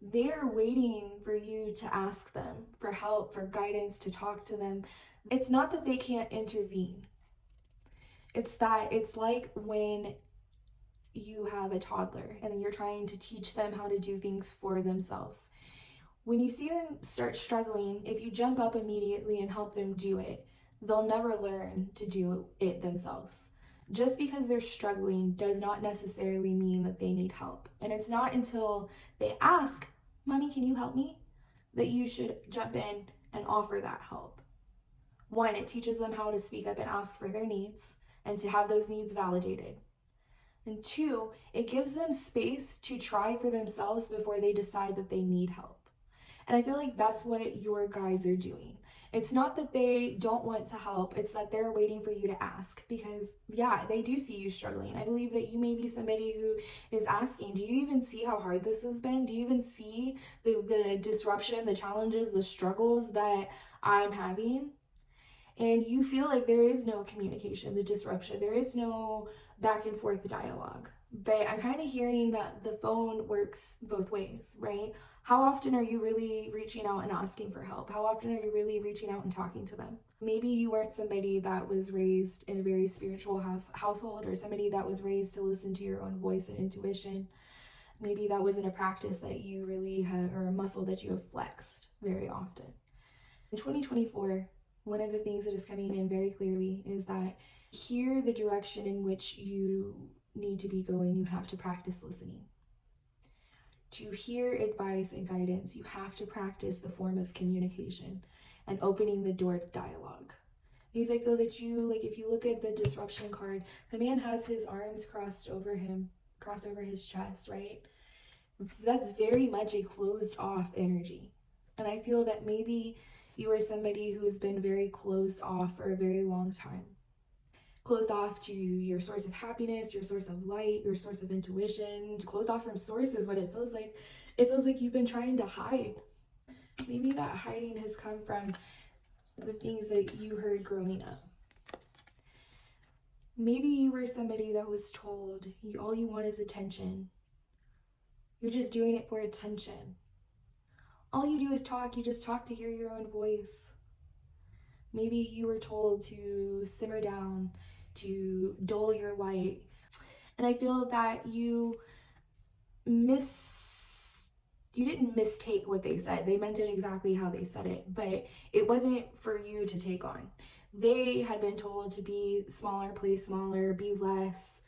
They're waiting for you to ask them for help, for guidance, to talk to them. It's not that they can't intervene. It's like when you have a toddler and you're trying to teach them how to do things for themselves. When you see them start struggling, if you jump up immediately and help them do it, they'll never learn to do it themselves. Just because they're struggling does not necessarily mean that they need help. And it's not until they ask, "Mommy, can you help me?" that you should jump in and offer that help. One, it teaches them how to speak up and ask for their needs and to have those needs validated. And two, it gives them space to try for themselves before they decide that they need help. And I feel like that's what your guides are doing. It's not that they don't want to help, it's that they're waiting for you to ask, because yeah, they do see you struggling. I believe that you may be somebody who is asking, do you even see how hard this has been? Do you even see the disruption, the challenges, the struggles that I'm having? And you feel like there is no communication, the disruption, there is no back and forth dialogue. But I'm kind of hearing that the phone works both ways, right? How often are you really reaching out and asking for help? How often are you really reaching out and talking to them? Maybe you weren't somebody that was raised in a very spiritual household, or somebody that was raised to listen to your own voice and intuition. Maybe that wasn't a practice that you really had, or a muscle that you have flexed very often. In 2024, one of the things that is coming in very clearly is that hear the direction in which you need to be going, you have to practice listening. To hear advice and guidance, you have to practice the form of communication and opening the door to dialogue. Because I feel that if you look at the disruption card, the man has his arms crossed over his chest, right? That's very much a closed off energy. And I feel that maybe you are somebody who has been very closed off for a very long time. Closed off to your source of happiness, your source of light, your source of intuition. Closed off from source is what it feels like. It feels like you've been trying to hide. Maybe that hiding has come from the things that you heard growing up. Maybe you were somebody that was told all you want is attention. You're just doing it for attention. All you do is talk. You just talk to hear your own voice. Maybe you were told to simmer down, to dull your light. And I feel that you didn't mistake what they said. They meant it exactly how they said it, but it wasn't for you to take on. They had been told to be smaller, play smaller, be less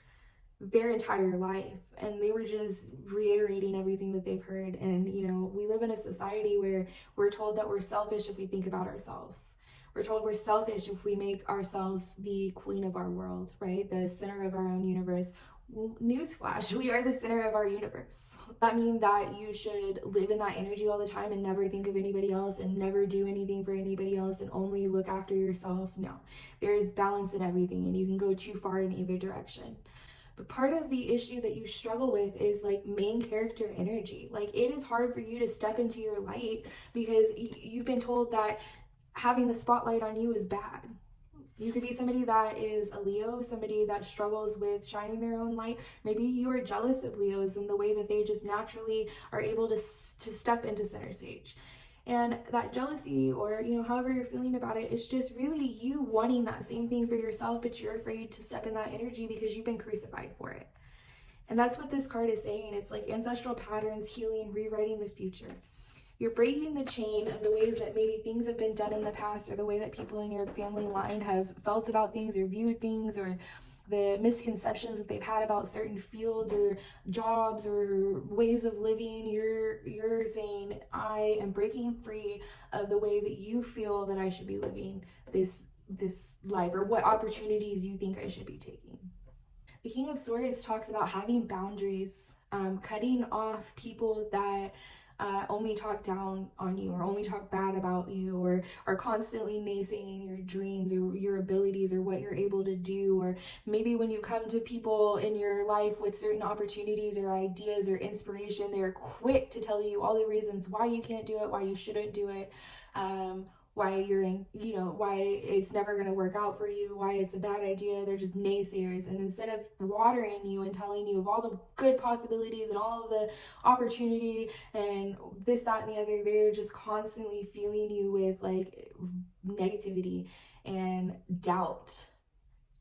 their entire life, and they were just reiterating everything that they've heard. And we live in a society where we're told that we're selfish if we think about ourselves. We're told we're selfish if we make ourselves the queen of our world, right? The center of our own universe. Well, newsflash, we are the center of our universe. That means that you should live in that energy all the time and never think of anybody else and never do anything for anybody else and only look after yourself. No, there is balance in everything, and you can go too far in either direction. But part of the issue that you struggle with is main character energy. It is hard for you to step into your light because you've been told that having the spotlight on you is bad. You could be somebody that is a Leo, somebody that struggles with shining their own light. Maybe you are jealous of Leos and the way that they just naturally are able to step into center stage. And that jealousy, or however you're feeling about it, is just really you wanting that same thing for yourself, but you're afraid to step in that energy because you've been crucified for it. And that's what this card is saying. It's like ancestral patterns, healing, rewriting the future. You're breaking the chain of the ways that maybe things have been done in the past, or the way that people in your family line have felt about things or viewed things, or the misconceptions that they've had about certain fields or jobs or ways of living. You're saying, I am breaking free of the way that you feel that I should be living this life, or what opportunities you think I should be taking. The King of Swords talks about having boundaries, cutting off people that only talk down on you, or only talk bad about you, or are constantly naysaying your dreams or your abilities or what you're able to do. Or maybe when you come to people in your life with certain opportunities or ideas or inspiration, they're quick to tell you all the reasons why you can't do it, why you shouldn't do it, why you're in, why it's never going to work out for you, why it's a bad idea. They're just naysayers. And instead of watering you and telling you of all the good possibilities and all of the opportunity and this, that, and the other, they're just constantly feeling you with negativity and doubt.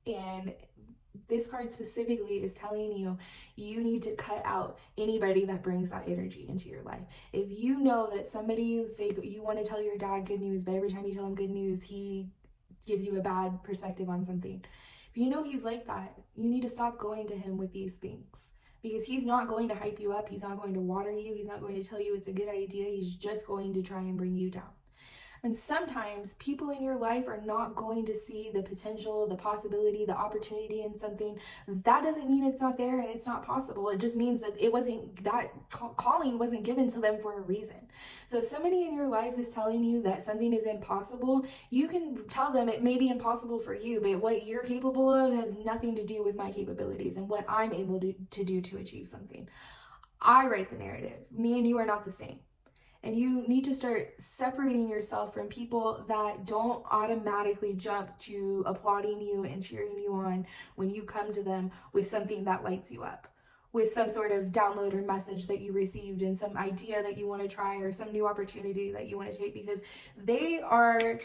And this card specifically is telling you, you need to cut out anybody that brings that energy into your life. If you know that somebody, say you want to tell your dad good news, but every time you tell him good news, he gives you a bad perspective on something. If you know he's like that, you need to stop going to him with these things, because he's not going to hype you up. He's not going to water you. He's not going to tell you it's a good idea. He's just going to try and bring you down. And sometimes people in your life are not going to see the potential, the possibility, the opportunity in something. That doesn't mean it's not there and it's not possible. It just means that that calling wasn't given to them for a reason. So if somebody in your life is telling you that something is impossible, you can tell them it may be impossible for you, but what you're capable of has nothing to do with my capabilities and what I'm able to do to achieve something. I write the narrative. Me and you are not the same. And you need to start separating yourself from people that don't automatically jump to applauding you and cheering you on when you come to them with something that lights you up, with some sort of download or message that you received and some idea that you want to try or some new opportunity that you want to take, because they are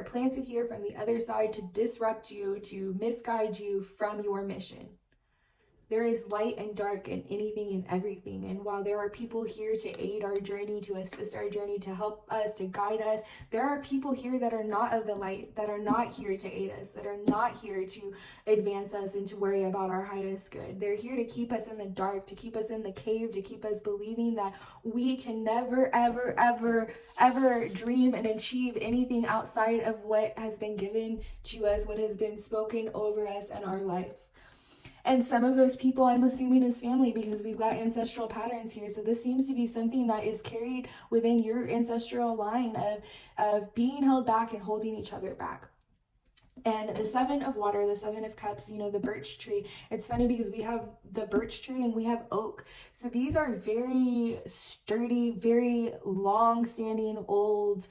planted here from the other side to disrupt you, to misguide you from your mission. there is light and dark in anything and everything. And while there are people here to aid our journey, to assist our journey, to help us, to guide us, there are people here that are not of the light, that are not here to aid us, that are not here to advance us and to worry about our highest good. They're here to keep us in the dark, to keep us in the cave, to keep us believing that we can never, ever, ever, ever dream and achieve anything outside of what has been given to us, what has been spoken over us in our life. And some of those people, I'm assuming, is family, because we've got ancestral patterns here. So this seems to be something that is carried within your ancestral line of being held back and holding each other back. And the Seven of Water, the Seven of Cups, you know, the birch tree. It's funny because we have the birch tree and we have oak. So these are very sturdy, very long-standing, old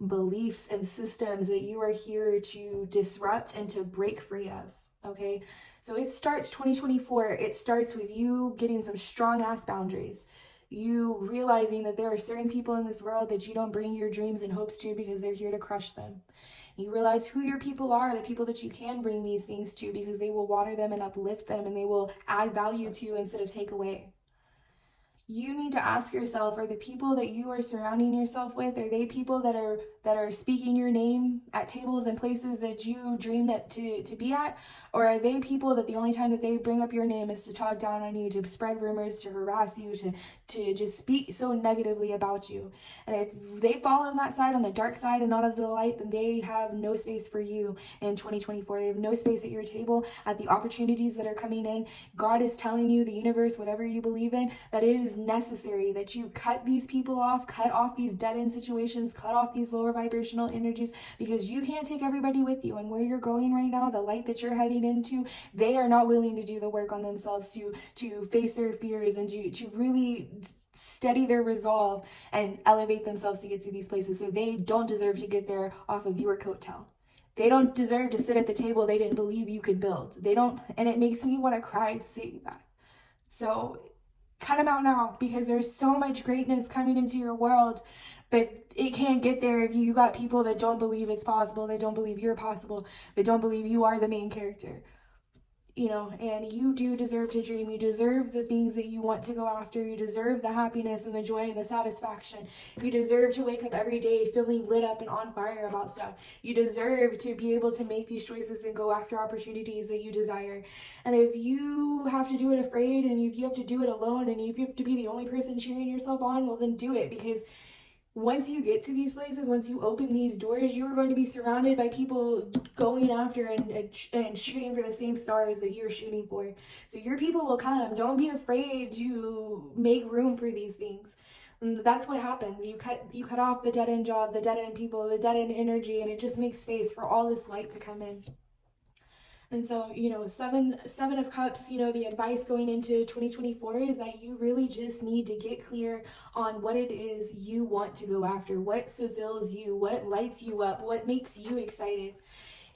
beliefs and systems that you are here to disrupt and to break free of. Okay, so it starts 2024. It starts with you getting some strong ass boundaries. You realizing that there are certain people in this world that you don't bring your dreams and hopes to because they're here to crush them. You realize who your people are, the people that you can bring these things to, because they will water them and uplift them, and they will add value to instead of take away. You need to ask yourself, are the people that you are surrounding yourself with, are they people that are speaking your name at tables and places that you dreamed to be at? Or are they people that the only time that they bring up your name is to talk down on you, to spread rumors, to harass you, to just speak so negatively about you? And if they fall on that side, on the dark side and not of the light, then they have no space for you in 2024. They have no space at your table, at the opportunities that are coming in. God is telling you, the universe, whatever you believe in, that it is necessary that you cut these people off, cut off these dead-end situations, cut off these lower vibrational energies, because you can't take everybody with you. And where you're going right now, the light that you're heading into, they are not willing to do the work on themselves to face their fears and to really steady their resolve and elevate themselves to get to these places. So they don't deserve to get there off of your coattail. They don't deserve to sit at the table they didn't believe you could build. They don't, and it makes me want to cry seeing that. So cut them out now, because there's so much greatness coming into your world, but it can't get there if you got people that don't believe it's possible, they don't believe you're possible, they don't believe you are the main character. You know, and you do deserve to dream. You deserve the things that you want to go after. You deserve the happiness and the joy and the satisfaction. You deserve to wake up every day feeling lit up and on fire about stuff. You deserve to be able to make these choices and go after opportunities that you desire. And if you have to do it afraid, and if you have to do it alone, and if you have to be the only person cheering yourself on, well, then do it. Because once you get to these places, once you open these doors, you are going to be surrounded by people going after and shooting for the same stars that you're shooting for. So your people will come. Don't be afraid to make room for these things. And that's what happens. You cut off the dead-end job, the dead-end people, the dead-end energy, and it just makes space for all this light to come in. And so, you know, seven of cups, you know, the advice going into 2024 is that you really just need to get clear on what it is you want to go after, what fulfills you, what lights you up, what makes you excited.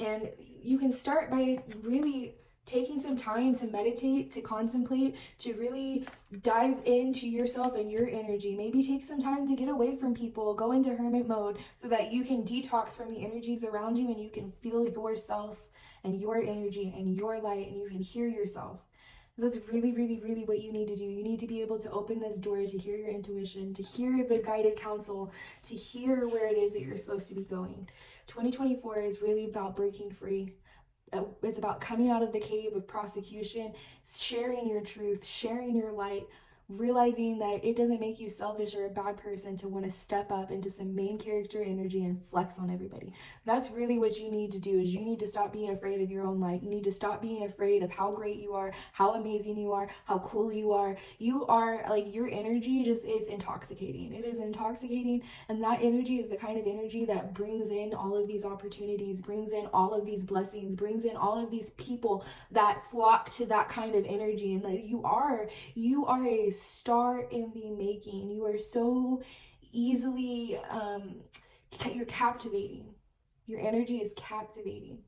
And you can start by really taking some time to meditate, to contemplate, to really dive into yourself and your energy. Maybe take some time to get away from people, go into hermit mode, so that you can detox from the energies around you and you can feel yourself and your energy and your light, and you can hear yourself. That's really, really, really what you need to do. You need to be able to open this door to hear your intuition, to hear the guided counsel, to hear where it is that you're supposed to be going. 2024 is really about breaking free. It's about coming out of the cave of prosecution, sharing your truth, sharing your light, realizing that it doesn't make you selfish or a bad person to want to step up into some main character energy and flex on everybody. That's really what you need to do, is you need to stop being afraid of your own light. You need to stop being afraid of how great you are, how amazing you are, how cool you are. You are, like, your energy just is intoxicating. It is intoxicating, and that energy is the kind of energy that brings in all of these opportunities, brings in all of these blessings, brings in all of these people that flock to that kind of energy. And like, you are a star in the making. You are so easily you're captivating. Your energy is captivating,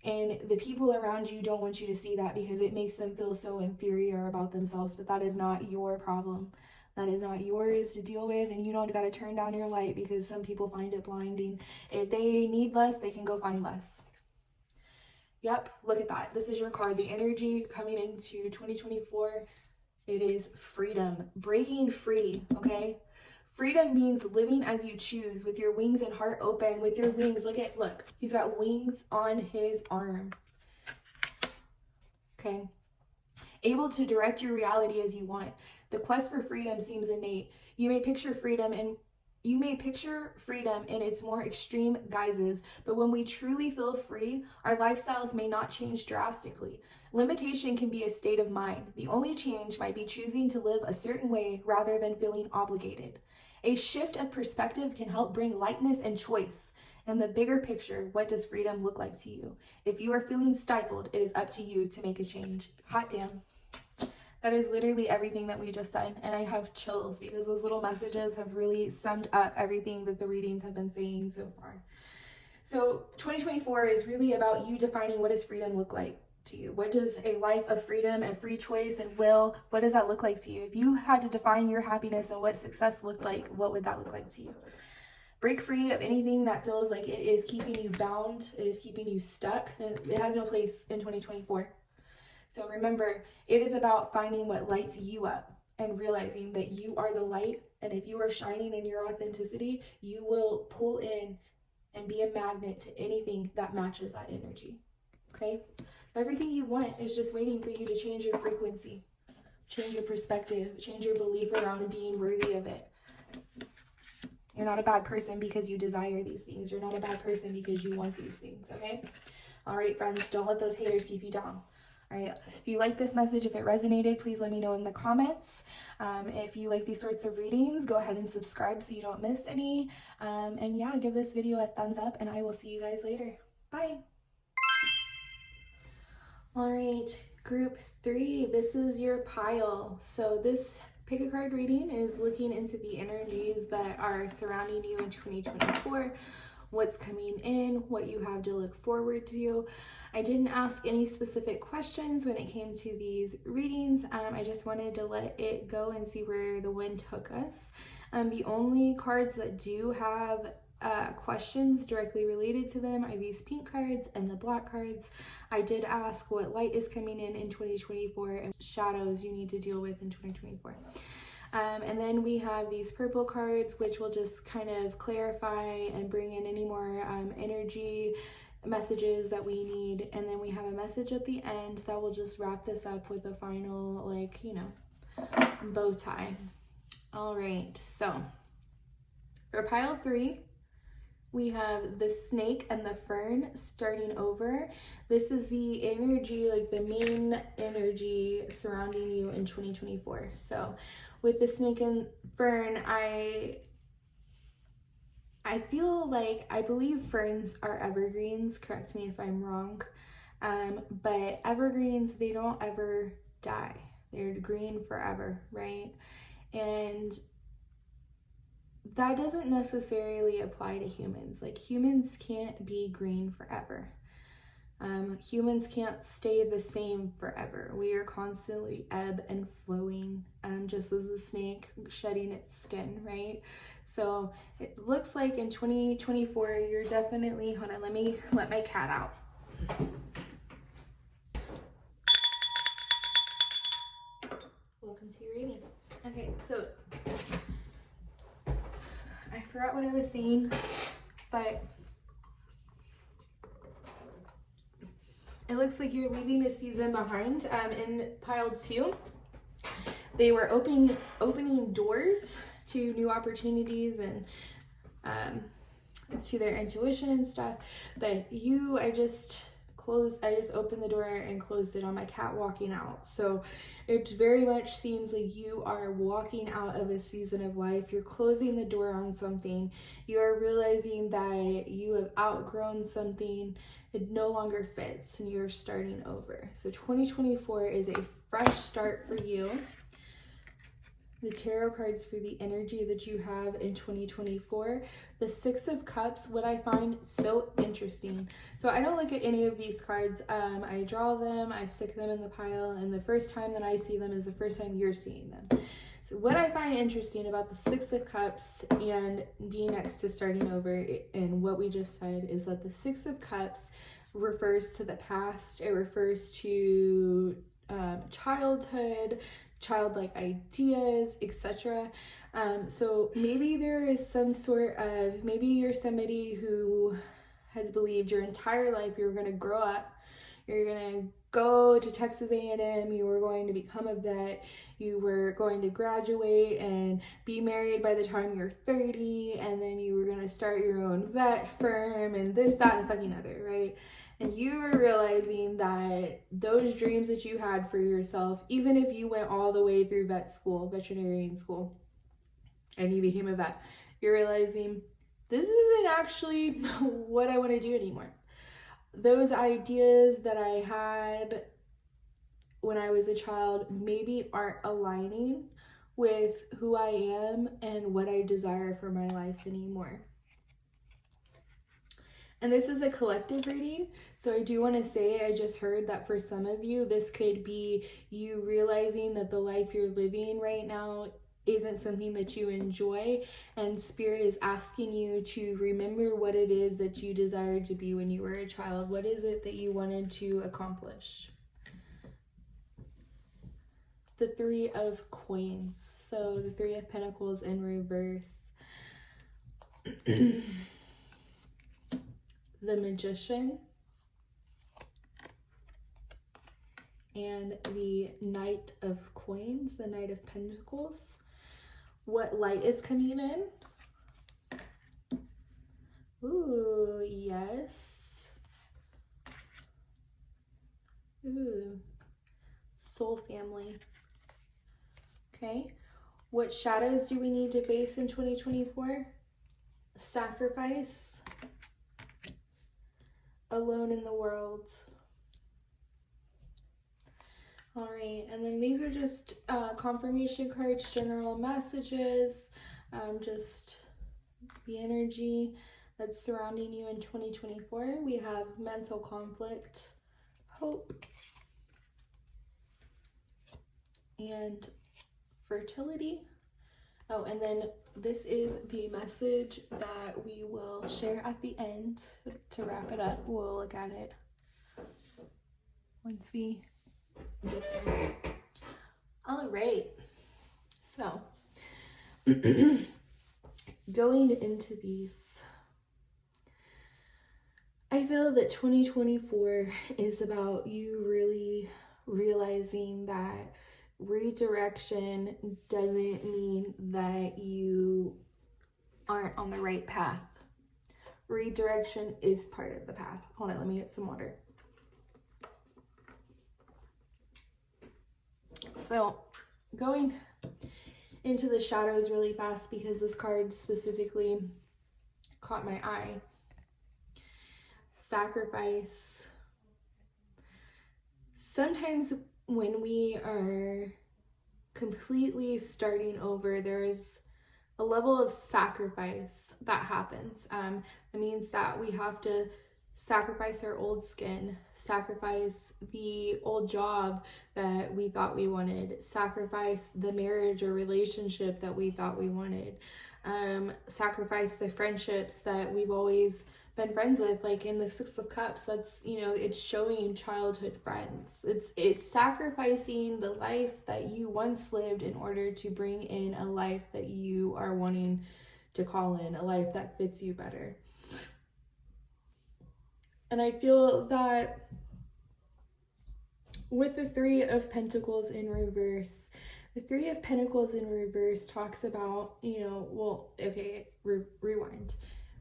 and the people around you don't want you to see that, because it makes them feel so inferior about themselves. But that is not your problem. That is not yours to deal with, and you don't got to turn down your light because some people find it blinding. If they need less, they can go find less. Yep, look at that. This is your card. The energy coming into 2024, it is freedom, breaking free, okay? Freedom means living as you choose, with your wings and heart open, with your wings. Look, he's got wings on his arm. Okay. Able to direct your reality as you want. The quest for freedom seems innate. You may picture freedom in its more extreme guises, but when we truly feel free, our lifestyles may not change drastically. Limitation can be a state of mind. The only change might be choosing to live a certain way rather than feeling obligated. A shift of perspective can help bring lightness and choice. In the bigger picture, what does freedom look like to you? If you are feeling stifled, it is up to you to make a change. Hot damn. That is literally everything that we just said, and I have chills because those little messages have really summed up everything that the readings have been saying so far. So 2024 is really about you defining what does freedom look like to you. What does a life of freedom and free choice and will, what does that look like to you? If you had to define your happiness and what success looked like, what would that look like to you? Break free of anything that feels like it is keeping you bound, it is keeping you stuck. It has no place in 2024. So remember, it is about finding what lights you up and realizing that you are the light. And if you are shining in your authenticity, you will pull in and be a magnet to anything that matches that energy. Okay? Everything you want is just waiting for you to change your frequency, change your perspective, change your belief around being worthy of it. You're not a bad person because you desire these things. You're not a bad person because you want these things, okay? All right, friends, don't let those haters keep you down. All right, if you like this message, if it resonated, please let me know in the comments. If you like these sorts of readings, go ahead and subscribe so you don't miss any. And yeah, give this video a thumbs up, and I will see you guys later. Bye. All right, group 3, this is your pile. So this pick a card reading is looking into the energies that are surrounding you in 2024, what's coming in, what you have to look forward to. I didn't ask any specific questions when it came to these readings. I just wanted to let it go and see where the wind took us. The only cards that do have questions directly related to them are these pink cards and the black cards. I did ask what light is coming in 2024 and shadows you need to deal with in 2024. And then we have these purple cards, which will just kind of clarify and bring in any more energy messages that we need. And then we have a message at the end that will just wrap this up with a final, like, you know, bow tie. All right, so for pile 3, we have the snake and the fern starting over. This is the energy, like the main energy surrounding you in 2024. So with the snake and fern, I feel like, I believe ferns are evergreens, correct me if I'm wrong, but evergreens, they don't ever die. They're green forever, right? And that doesn't necessarily apply to humans. Like, humans can't be green forever. Humans can't stay the same forever. We are constantly ebb and flowing, just as the snake shedding its skin, right? So it looks like in 2024, you're definitely, hold on, let me let my cat out. Welcome to your reading. Okay, so I forgot what I was saying, but it looks like you're leaving a season behind. In pile 2, they were opening doors to new opportunities and to their intuition and stuff. But I just opened the door and closed it on my cat walking out. So it very much seems like you are walking out of a season of life. You're closing the door on something. You are realizing that you have outgrown something. It no longer fits and you're starting over. So 2024 is a fresh start for you. The tarot cards for the energy that you have in 2024. The 6 of Cups, what I find so interesting. So I don't look at any of these cards. I draw them, I stick them in the pile, and the first time that I see them is the first time you're seeing them. So what I find interesting about the 6 of Cups and being next to starting over and what we just said is that the 6 of Cups refers to the past. It refers to childhood, childlike ideas, etc. So maybe there is some sort of, maybe you're somebody who has believed your entire life you were going to grow up, you're going to go to Texas A&M, you were going to become a vet, you were going to graduate and be married by the time you're 30, and then you were going to start your own vet firm and this, that, and the fucking other, right? And you were realizing that those dreams that you had for yourself, even if you went all the way through vet school, veterinarian school, and you became a vet, you're realizing this isn't actually what I want to do anymore. Those ideas that I had when I was a child maybe aren't aligning with who I am and what I desire for my life anymore. And this is a collective reading, so I do want to say, I just heard that for some of you, this could be you realizing that the life you're living right now isn't something that you enjoy, and Spirit is asking you to remember what it is that you desired to be when you were a child. What is it that you wanted to accomplish? The Three of Coins. So the Three of Pentacles in reverse. The Magician. And the Knight of Coins, the Knight of Pentacles. What light is coming in? Ooh, yes. Ooh. Soul family. Okay. What shadows do we need to face in 2024? Sacrifice. Alone in the world. All right, and then these are just confirmation cards, general messages, just the energy that's surrounding you in 2024. We have mental conflict, hope, and fertility. Oh, and then this is the message that we will share at the end to wrap it up. We'll look at it once we get there. All right, so going into these, I feel that 2024 is about you really realizing that redirection doesn't mean that you aren't on the right path. Redirection is part of the path. Hold on, let me get some water. So going into the shadows really fast because this card specifically caught my eye. Sacrifice. Sometimes when we are completely starting over, there's a level of sacrifice that happens. It means that we have to sacrifice our old skin, sacrifice the old job that we thought we wanted, sacrifice the marriage or relationship that we thought we wanted, sacrifice the friendships that we've always been friends with. Like in the Six of Cups, that's, you know, it's showing childhood friends. It's sacrificing the life that you once lived in order to bring in a life that you are wanting to call in, a life that fits you better. And I feel that with the Three of Pentacles in reverse, the Three of Pentacles in reverse talks about, you know, well, okay, rewind.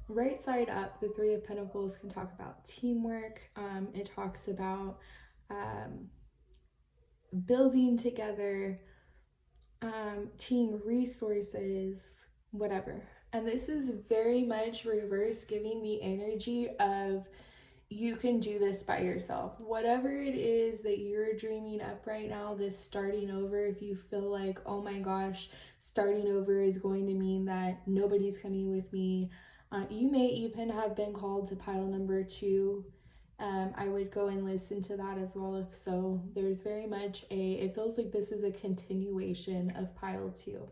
Right side up, the Three of Pentacles can talk about teamwork. It talks about building together, team resources, whatever. And this is very much reverse, giving the energy of you can do this by yourself. Whatever it is that you're dreaming up right now, this starting over, if you feel like, oh my gosh, starting over is going to mean that nobody's coming with me. You may even have been called to pile number 2. I would go and listen to that as well if so. There's very much it feels like this is a continuation of pile 2.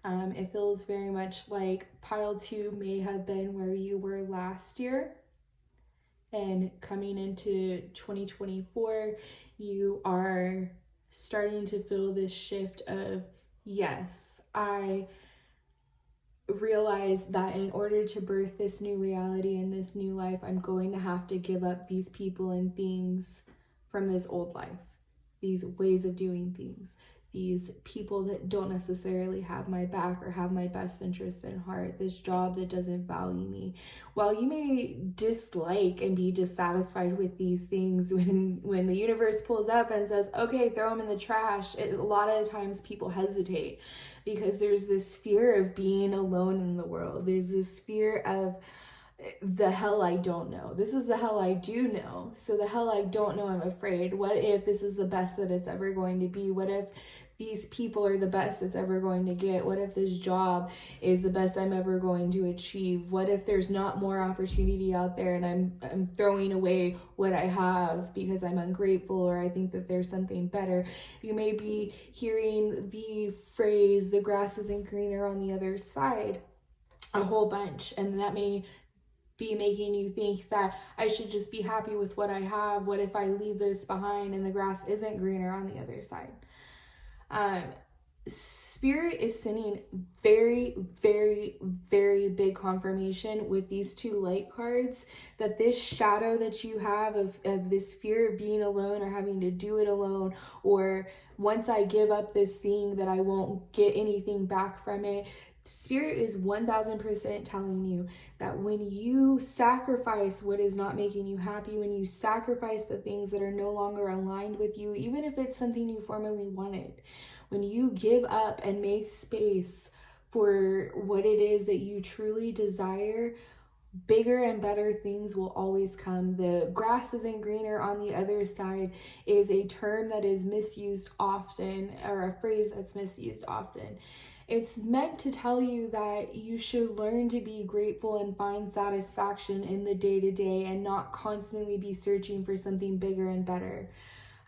It feels very much like pile 2 may have been where you were last year, And coming into 2024, you are starting to feel this shift of, yes, I realize that in order to birth this new reality and this new life, I'm going to have to give up these people and things from this old life, these ways of doing things, these people that don't necessarily have my back or have my best interests in heart, this job that doesn't value me. While you may dislike and be dissatisfied with these things, when the universe pulls up and says, okay, throw them in the trash, a lot of times people hesitate because there's this fear of being alone in the world. There's this fear of the hell I don't know. This is the hell I do know. So the hell I don't know, I'm afraid. What if this is the best that it's ever going to be? What if these people are the best it's ever going to get? What if this job is the best I'm ever going to achieve? What if there's not more opportunity out there and I'm throwing away what I have because I'm ungrateful or I think that there's something better? You may be hearing the phrase, the grass isn't greener on the other side, a whole bunch, and that may be making you think that I should just be happy with what I have. What if I leave this behind and the grass isn't greener on the other side? Spirit is sending very, very, very big confirmation with these two light cards that this shadow that you have of this fear of being alone or having to do it alone, or once I give up this thing that I won't get anything back from it. Spirit is 1000% telling you that when you sacrifice what is not making you happy, when you sacrifice the things that are no longer aligned with you, even if it's something you formerly wanted, when you give up and make space for what it is that you truly desire, bigger and better things will always come. The grass isn't greener on the other side is a term that is misused often, or a phrase that's misused often. It's meant to tell you that you should learn to be grateful and find satisfaction in the day-to-day and not constantly be searching for something bigger and better.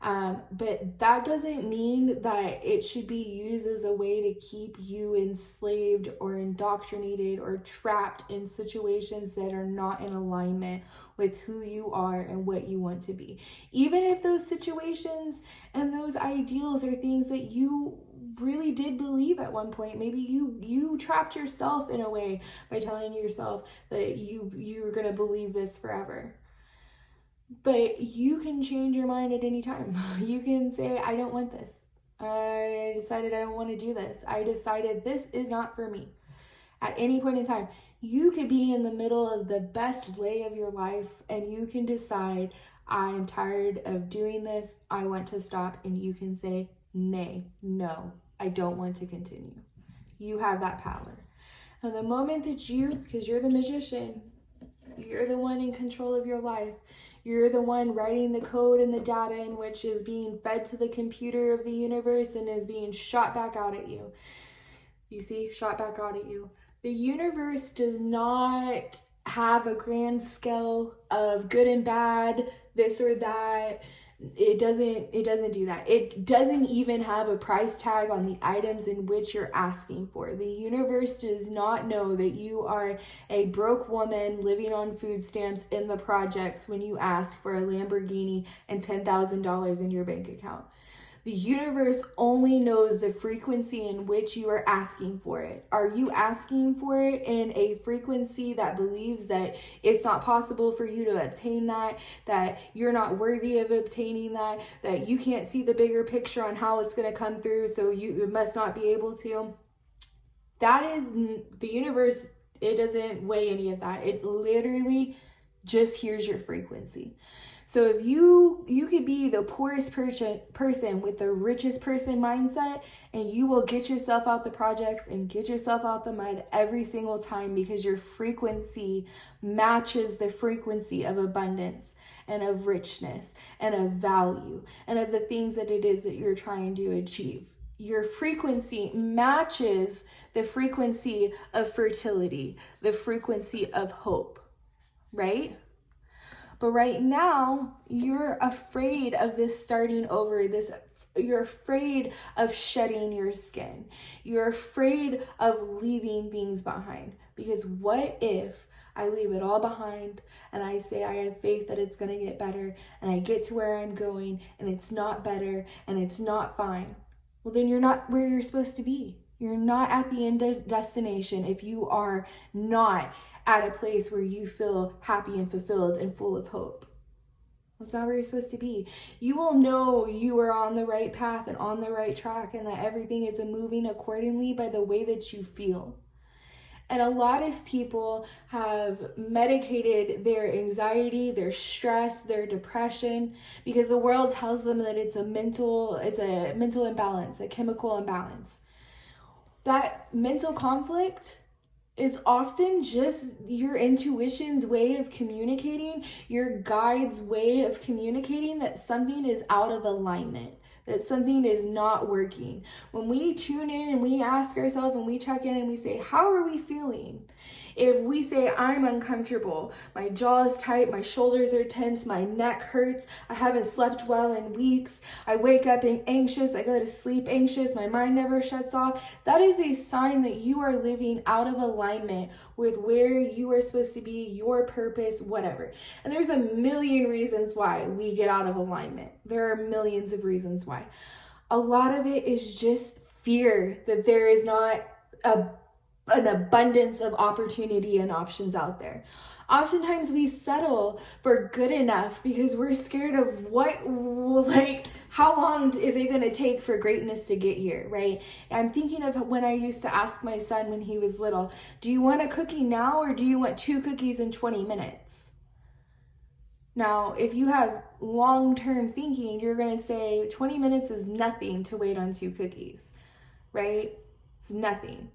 But that doesn't mean that it should be used as a way to keep you enslaved or indoctrinated or trapped in situations that are not in alignment with who you are and what you want to be. Even if those situations and those ideals are things that you really did believe at one point. Maybe you trapped yourself in a way by telling yourself that you were going to believe this forever. But you can change your mind at any time. You can say, I don't want this. I decided I don't want to do this. I decided this is not for me. At any point in time, you could be in the middle of the best lay of your life and you can decide, I'm tired of doing this. I want to stop. And you can say, nay, no, I don't want to continue. You have that power. And the moment that you, because you're the magician, you're the one in control of your life. You're the one writing the code and the data in which is being fed to the computer of the universe and is being shot back out at you. You see, shot back out at you. The universe does not have a grand scale of good and bad, this or that. It doesn't do that. It doesn't even have a price tag on the items in which you're asking for. The universe does not know that you are a broke woman living on food stamps in the projects when you ask for a Lamborghini and $10,000 in your bank account. The universe only knows the frequency in which you are asking for it. Are you asking for it in a frequency that believes that it's not possible for you to obtain that you're not worthy of obtaining that you can't see the bigger picture on how it's going to come through, so you must not be able to? That is the universe. It doesn't weigh any of that. It literally just hears your frequency. So if you could be the poorest person with the richest person mindset, and you will get yourself out the projects and get yourself out the mud every single time because your frequency matches the frequency of abundance and of richness and of value and of the things that it is that you're trying to achieve. Your frequency matches the frequency of fertility, the frequency of hope, right? But right now, you're afraid of this starting over, you're afraid of shedding your skin. You're afraid of leaving things behind. Because what if I leave it all behind and I say I have faith that it's going to get better, and I get to where I'm going and it's not better and it's not fine, well, then you're not where you're supposed to be. You're not at the end destination if you are not at a place where you feel happy and fulfilled and full of hope. That's not where you're supposed to be. You will know you are on the right path and on the right track, and that everything is moving accordingly by the way that you feel. And a lot of people have medicated their anxiety, their stress, their depression, because the world tells them that it's a mental imbalance, a chemical imbalance. That mental conflict is often just your intuition's way of communicating, your guide's way of communicating that something is out of alignment, that something is not working. When we tune in and we ask ourselves and we check in and we say, how are we feeling? If we say, I'm uncomfortable, my jaw is tight, my shoulders are tense, my neck hurts, I haven't slept well in weeks, I wake up anxious, I go to sleep anxious, my mind never shuts off, that is a sign that you are living out of alignment with where you are supposed to be, your purpose, whatever. And there's a million reasons why we get out of alignment. There are millions of reasons why. A lot of it is just fear that there is not an abundance of opportunity and options out there. Oftentimes we settle for good enough because we're scared of how long is it going to take for greatness to get here, right? I'm thinking of when I used to ask my son when he was little, do you want a cookie now or do you want 2 cookies in 20 minutes? Now, if you have long-term thinking, you're going to say 20 minutes is nothing to wait on 2 cookies, right? It's nothing.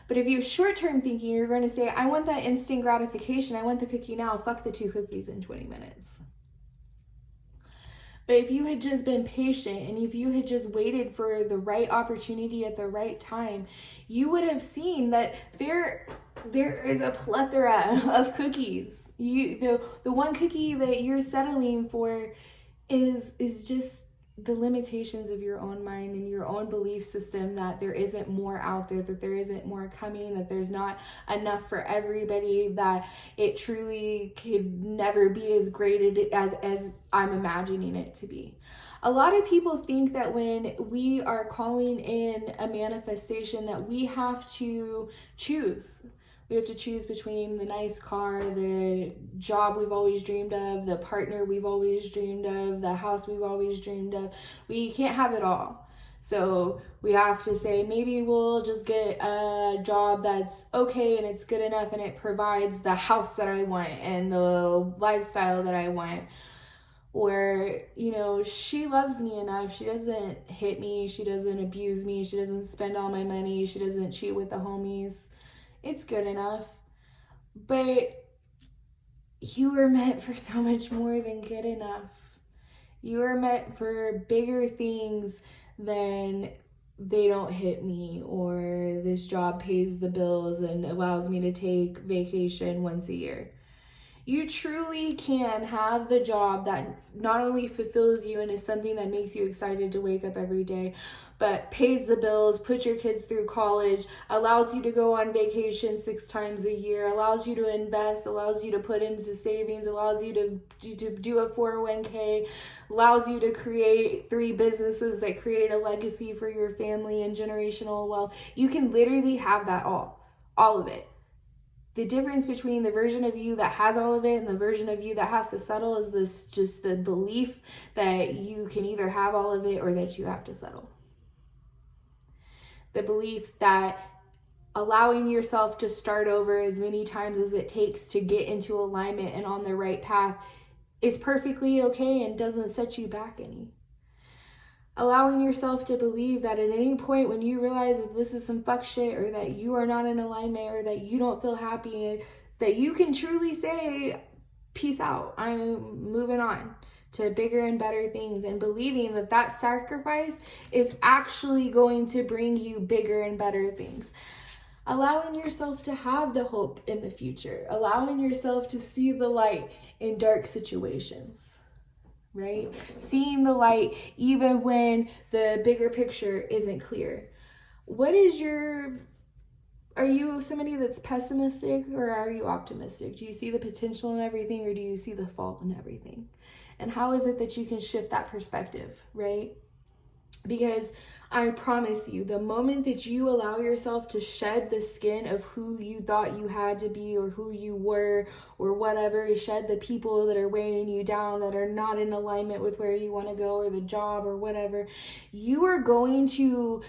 But if you're short-term thinking, you're going to say, I want that instant gratification. I want the cookie now. Fuck the 2 cookies in 20 minutes. But if you had just been patient and if you had just waited for the right opportunity at the right time, you would have seen that there is a plethora of cookies. The one cookie that you're settling for is just the limitations of your own mind and your own belief system, that there isn't more out there, that there isn't more coming, that there's not enough for everybody, that it truly could never be as great as I'm imagining it to be. A lot of people think that when we are calling in a manifestation that we have to choose. We have to choose between the nice car, the job we've always dreamed of, the partner we've always dreamed of, the house we've always dreamed of. We can't have it all. So we have to say, maybe we'll just get a job that's okay and it's good enough and it provides the house that I want and the lifestyle that I want. Or, she loves me enough. She doesn't hit me. She doesn't abuse me. She doesn't spend all my money. She doesn't cheat with the homies. It's good enough. But you were meant for so much more than good enough. You were meant for bigger things than they don't hit me, or this job pays the bills and allows me to take vacation once a year. You truly can have the job that not only fulfills you and is something that makes you excited to wake up every day, but pays the bills, puts your kids through college, allows you to go on vacation 6 times a year, allows you to invest, allows you to put into savings, allows you to do a 401k, allows you to create 3 businesses that create a legacy for your family and generational wealth. You can literally have that all of it. The difference between the version of you that has all of it and the version of you that has to settle is this, just the belief that you can either have all of it or that you have to settle. The belief that allowing yourself to start over as many times as it takes to get into alignment and on the right path is perfectly okay and doesn't set you back any. Allowing yourself to believe that at any point when you realize that this is some fuck shit, or that you are not in alignment, or that you don't feel happy, that you can truly say, peace out, I'm moving on to bigger and better things, and believing that that sacrifice is actually going to bring you bigger and better things. Allowing yourself to have the hope in the future, allowing yourself to see the light in dark situations. Right? Seeing the light even when the bigger picture isn't clear. What is your Are you somebody that's pessimistic, or are you optimistic? Do you see the potential in everything, or do you see the fault in everything? And how is it that you can shift that perspective, right? Because I promise you, the moment that you allow yourself to shed the skin of who you thought you had to be, or who you were, or whatever, shed the people that are weighing you down, that are not in alignment with where you want to go, or the job, or whatever, you are going to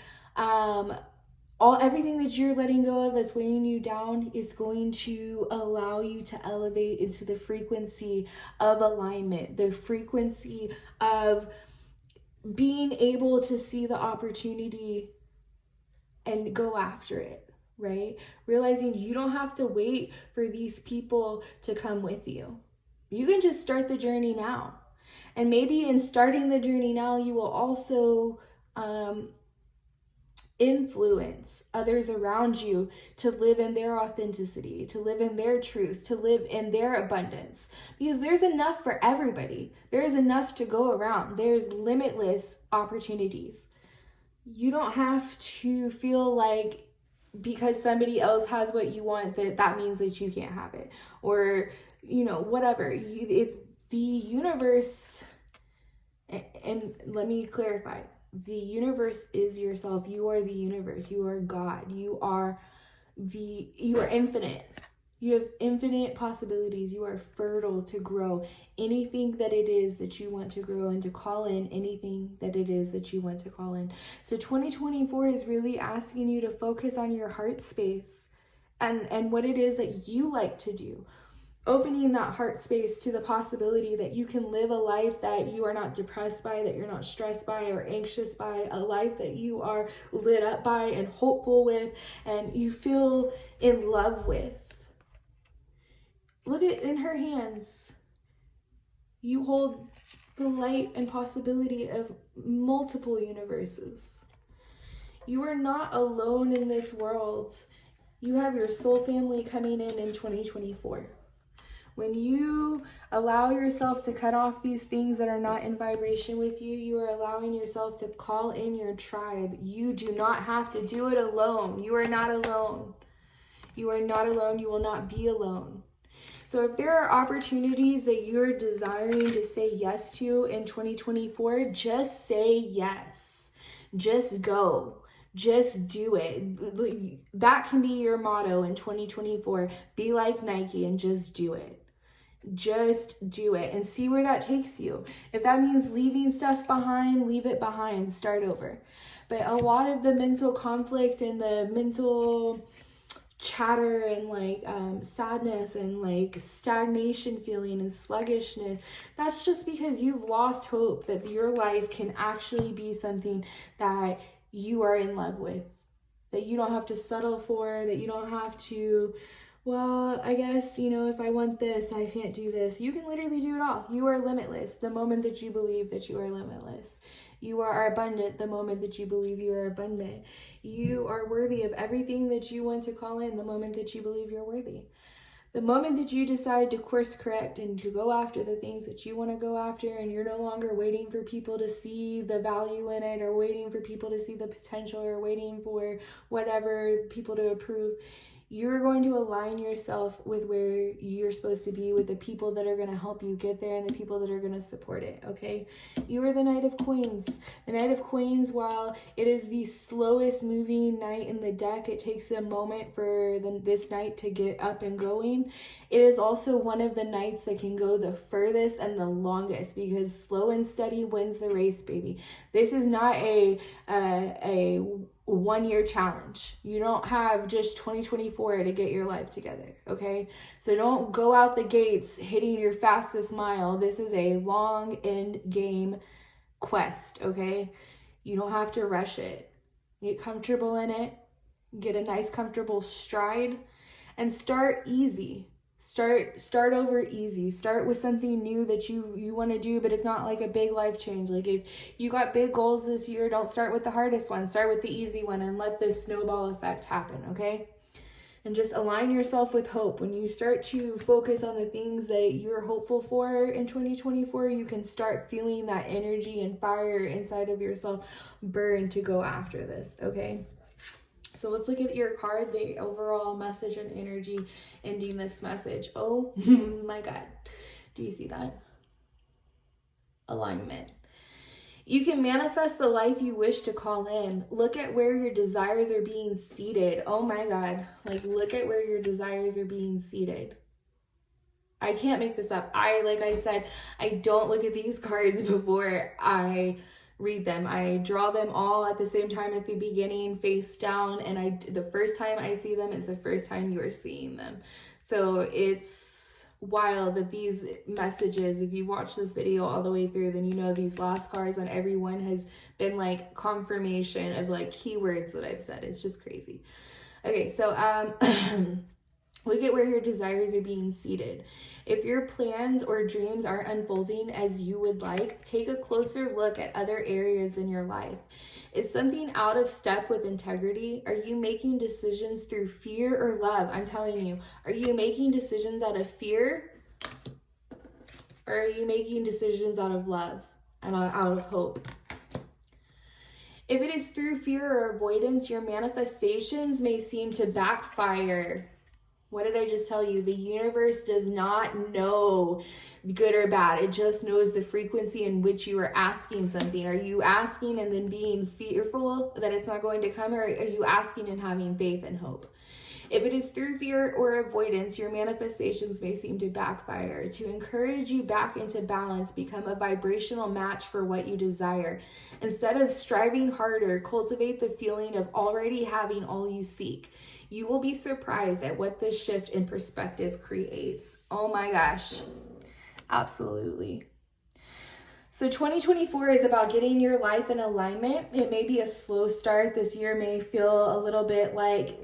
everything that you're letting go of that's weighing you down is going to allow you to elevate into the frequency of alignment, the frequency of being able to see the opportunity and go after it, right? Realizing you don't have to wait for these people to come with you. You can just start the journey now. And maybe in starting the journey now, you will also influence others around you to live in their authenticity, to live in their truth, to live in their abundance. Because there's enough for everybody. There is enough to go around. There's limitless opportunities. You don't have to feel like because somebody else has what you want that means that you can't have it, or whatever. The universe, and let me clarify, the universe is yourself. You are the universe. You are God. You are infinite. You have infinite possibilities. You are fertile to grow anything that it is that you want to grow, and to call in anything that it is that you want to call in. So 2024 is really asking you to focus on your heart space and what it is that you like to do. Opening that heart space to the possibility that you can live a life that you are not depressed by, that you're not stressed by or anxious by, a life that you are lit up by and hopeful with, and you feel in love with. Look at in her hands. You hold the light and possibility of multiple universes. You are not alone in this world. You have your soul family coming in 2024. When you allow yourself to cut off these things that are not in vibration with you, you are allowing yourself to call in your tribe. You do not have to do it alone. You are not alone. You are not alone. You will not be alone. So if there are opportunities that you're desiring to say yes to in 2024, just say yes. Just go. Just do it. That can be your motto in 2024. Be like Nike and just do it. Just do it and see where that takes you. If that means leaving stuff behind, leave it behind, start over. But a lot of the mental conflict and the mental chatter and sadness and stagnation feeling and sluggishness, that's just because you've lost hope that your life can actually be something that you are in love with, that you don't have to settle for, that you don't have to, well, I guess, if I want this, I can't do this. You can literally do it all. You are limitless the moment that you believe that you are limitless. You are abundant the moment that you believe you are abundant. You are worthy of everything that you want to call in the moment that you believe you're worthy. The moment that you decide to course correct and to go after the things that you want to go after, and you're no longer waiting for people to see the value in it, or waiting for people to see the potential, or waiting for whatever people to approve, you're going to align yourself with where you're supposed to be, with the people that are going to help you get there and the people that are going to support it, okay? You are the Knight of Coins. The Knight of Coins, while it is the slowest moving knight in the deck, it takes a moment for this knight to get up and going. It is also one of the knights that can go the furthest and the longest, because slow and steady wins the race, baby. This is not a 1-year challenge. You don't have just 2024 to get your life together, okay? So don't go out the gates hitting your fastest mile. This is a long end game quest, okay? You don't have to rush it. Get comfortable in it. Get a nice comfortable stride and start easy. Start over easy. Start with something new that you want to do, but it's not like a big life change. Like if you got big goals this year, don't start with the hardest one. Start with the easy one and let the snowball effect happen, okay? And just align yourself with hope. When you start to focus on the things that you're hopeful for in 2024, you can start feeling that energy and fire inside of yourself burn to go after this, okay? So let's look at your card, the overall message and energy ending this message. Oh my God. Do you see that? Alignment. You can manifest the life you wish to call in. Look at where your desires are being seated. Oh my God. Like, look at where your desires are being seated. I can't make this up. Like I said, I don't look at these cards before I read them. I draw them all at the same time at the beginning, face down, and the first time I see them is the first time you are seeing them. So it's wild that these messages, if you watch this video all the way through, then you know these last cards on every one has been like confirmation of like keywords that I've said. It's just crazy. Okay, so look at where your desires are being seated. If your plans or dreams aren't unfolding as you would like, take a closer look at other areas in your life. Is something out of step with integrity? Are you making decisions through fear or love? I'm telling you, are you making decisions out of fear? Or are you making decisions out of love and out of hope? If it is through fear or avoidance, your manifestations may seem to backfire. What did I just tell you? The universe does not know good or bad. It just knows the frequency in which you are asking something. Are you asking and then being fearful that it's not going to come, or are you asking and having faith and hope? If it is through fear or avoidance, your manifestations may seem to backfire. To encourage you back into balance, become a vibrational match for what you desire. Instead of striving harder, cultivate the feeling of already having all you seek. You will be surprised at what this shift in perspective creates. Oh my gosh, absolutely. So 2024 is about getting your life in alignment. It may be a slow start. This year may feel a little bit like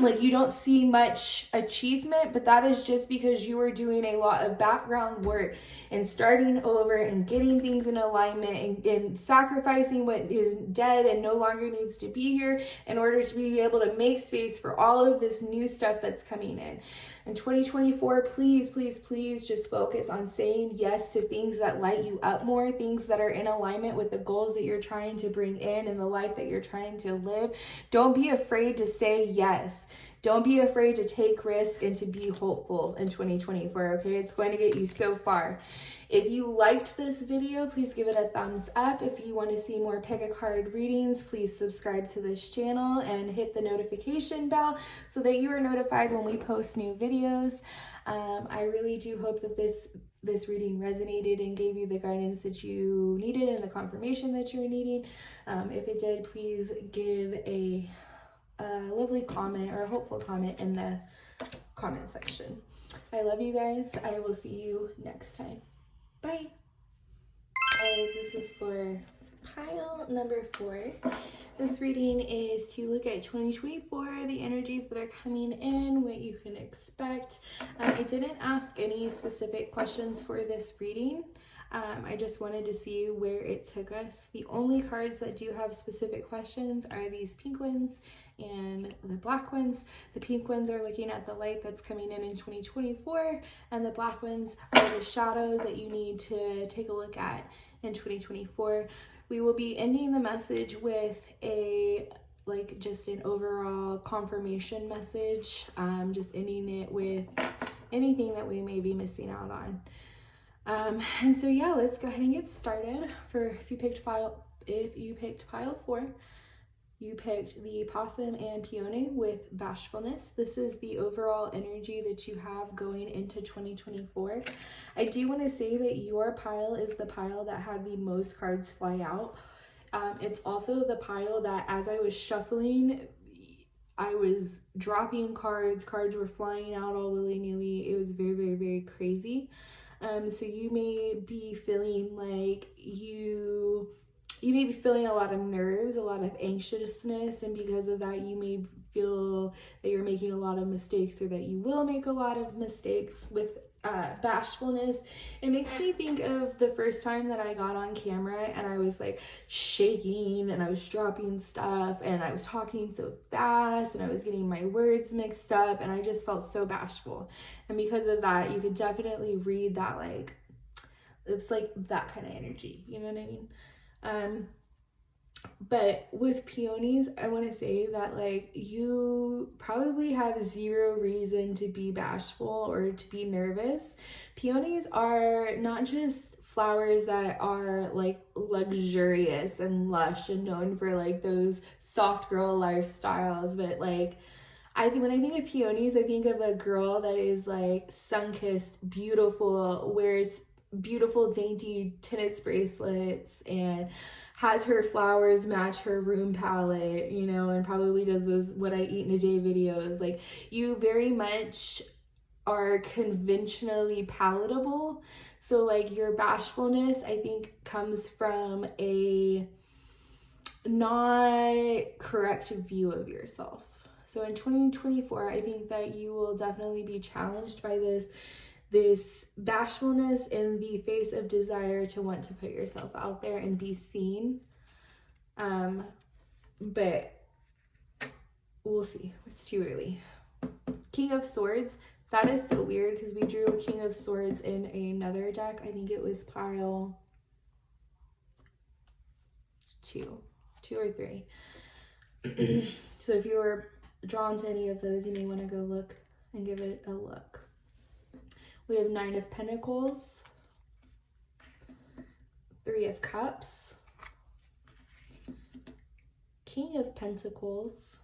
like you don't see much achievement, but that is just because you are doing a lot of background work and starting over and getting things in alignment and sacrificing what is dead and no longer needs to be here in order to be able to make space for all of this new stuff that's coming in. In 2024, please, please, please just focus on saying yes to things that light you up more, things that are in alignment with the goals that you're trying to bring in and the life that you're trying to live. Don't be afraid to say yes. Don't be afraid to take risks and to be hopeful in 2024, okay? It's going to get you so far. If you liked this video, please give it a thumbs up. If you want to see more pick a card readings, please subscribe to this channel and hit the notification bell so that you are notified when we post new videos. I really do hope that this reading resonated and gave you the guidance that you needed and the confirmation that you're needing. If it did, please give a lovely comment or a hopeful comment in the comment section. I love you guys. I will see you next time. Bye. Guys, this is for pile number 4. This reading is to look at 2024, the energies that are coming in, what you can expect. I didn't ask any specific questions for this reading. I just wanted to see where it took us. The only cards that do have specific questions are these pink ones and the black ones. The pink ones are looking at the light that's coming in 2024, and the black ones are the shadows that you need to take a look at in 2024. We will be ending the message with just an overall confirmation message, just ending it with anything that we may be missing out on. And so yeah, let's go ahead and get started. If you picked pile 4, you picked the possum and peony with bashfulness. This is the overall energy that you have going into 2024. I do want to say that your pile is the pile that had the most cards fly out. It's also the pile that, as I was shuffling, I was dropping cards were flying out all willy-nilly. It was very, very, very crazy. So you may be feeling like you may be feeling a lot of nerves, a lot of anxiousness, and because of that, you may feel that you're making a lot of mistakes, or that you will make a lot of mistakes with bashfulness. It makes me think of the first time that I got on camera and I was like shaking and I was dropping stuff and I was talking so fast and I was getting my words mixed up and I just felt so bashful. And because of that, you could definitely read that, like, it's like that kind of energy, you know what I mean? But with peonies, I want to say that like you probably have zero reason to be bashful or to be nervous. Peonies are not just flowers that are like luxurious and lush and known for like those soft girl lifestyles, but like when I think of peonies, I think of a girl that is like sun-kissed, beautiful, wears beautiful dainty tennis bracelets, and has her flowers match her room palette, you know, and probably does those what I eat in a day videos. Like, you very much are conventionally palatable. So like your bashfulness, I think, comes from a not correct view of yourself. So in 2024, I think that you will definitely be challenged by this bashfulness in the face of desire to want to put yourself out there and be seen. But we'll see. It's too early. King of Swords. That is so weird because we drew a King of Swords in another deck. I think it was pile 2 or 3. So if you were drawn to any of those, you may want to go look and give it a look. We have 9 of Pentacles, 3 of Cups, King of Pentacles,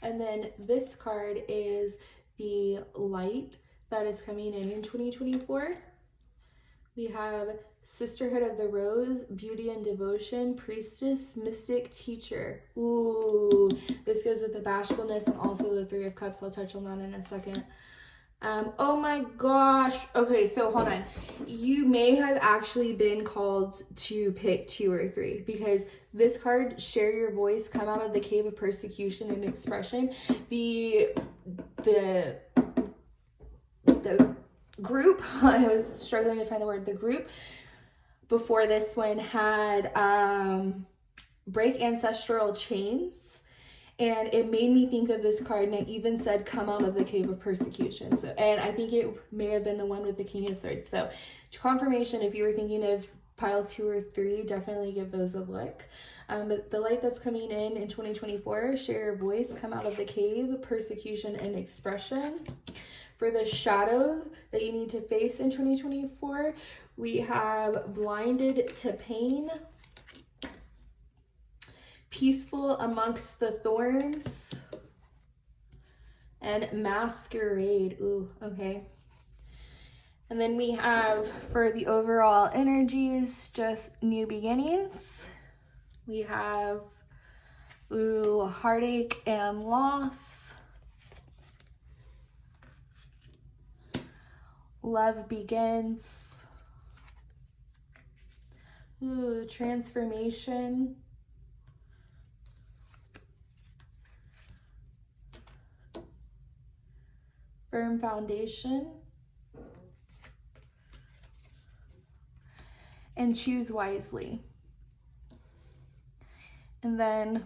and then this card is the light that is coming in 2024. We have Sisterhood of the Rose, Beauty and Devotion, Priestess, Mystic, Teacher. Ooh, this goes with the bashfulness and also the 3 of Cups. I'll touch on that in a second. Oh my gosh. Okay, so hold on. You may have actually been called to pick 2 or 3 because this card, Share Your Voice, Come Out of the Cave of Persecution and Expression. The group, I was struggling to find the word, the group before this one had Break Ancestral Chains, and it made me think of this card, and it even said Come Out of the Cave of Persecution. So, and I think it may have been the one with the King of Swords. So confirmation, if you were thinking of pile 2 or 3, definitely give those a look. But the light that's coming in 2024, Share Your Voice, Come Out of the Cave, Persecution and Expression. For the shadow that you need to face in 2024, we have Blinded to Pain, Peaceful Amongst the Thorns, and Masquerade. Ooh, okay. And then we have, for the overall energies, just New Beginnings. We have, Heartache and Loss, Love Begins, Transformation, Firm Foundation, and Choose Wisely. And then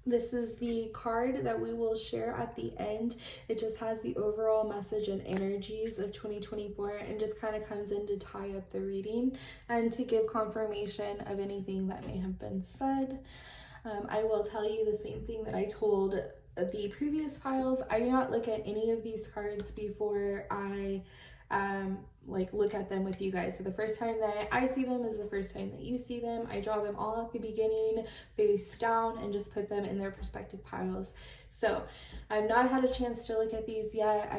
this is the card that we will share at the end. It just has the overall message and energies of 2024 and just kind of comes in to tie up the reading and to give confirmation of anything that may have been said. I will tell you the same thing that I told the previous files. I do not look at any of these cards before I look at them with you guys. So the first time that I see them is the first time that you see them. I draw them all at the beginning, face down, and just put them in their respective piles. So I've not had a chance to look at these yet.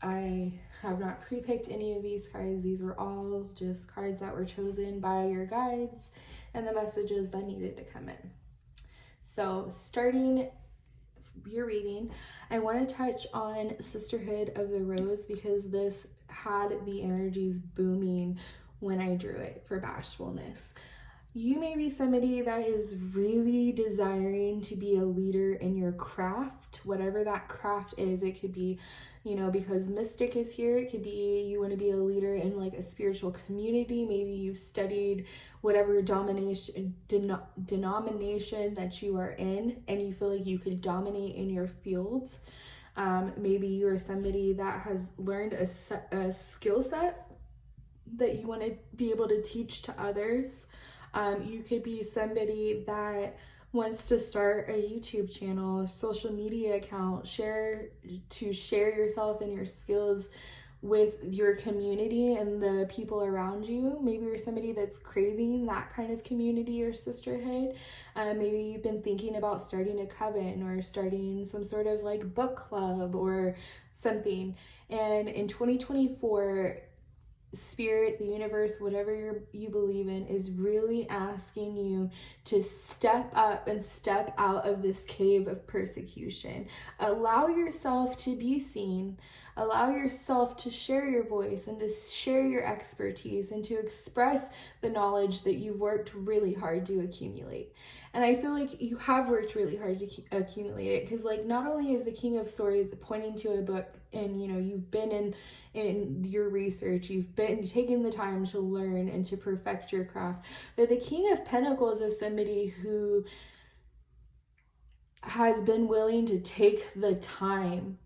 I have not pre-picked any of these cards. These were all just cards that were chosen by your guides and the messages that needed to come in. So starting your reading, I want to touch on Sisterhood of the Rose because this had the energies booming when I drew it for bashfulness. You may be somebody that is really desiring to be a leader in your craft, whatever that craft is. It could be, because Mystic is here, it could be you want to be a leader in like a spiritual community. Maybe you've studied whatever denomination that you are in and you feel like you could dominate in your fields. Maybe you are somebody that has learned a skill set that you want to be able to teach to others. You could be somebody that wants to start a YouTube channel, a social media account, share yourself and your skills with your community and the people around you. Maybe you're somebody that's craving that kind of community or sisterhood. Maybe you've been thinking about starting a coven or starting some sort of like book club or something. And in 2024, Spirit, the universe, whatever you believe in, is really asking you to step up and step out of this cave of persecution. Allow yourself to be seen. Allow yourself to share your voice and to share your expertise and to express the knowledge that you've worked really hard to accumulate. And I feel like you have worked really hard to accumulate it, because like not only is the King of Swords pointing to a book, and you know you've been in your research, you've been taking the time to learn and to perfect your craft, but the King of Pentacles is somebody who has been willing to take the time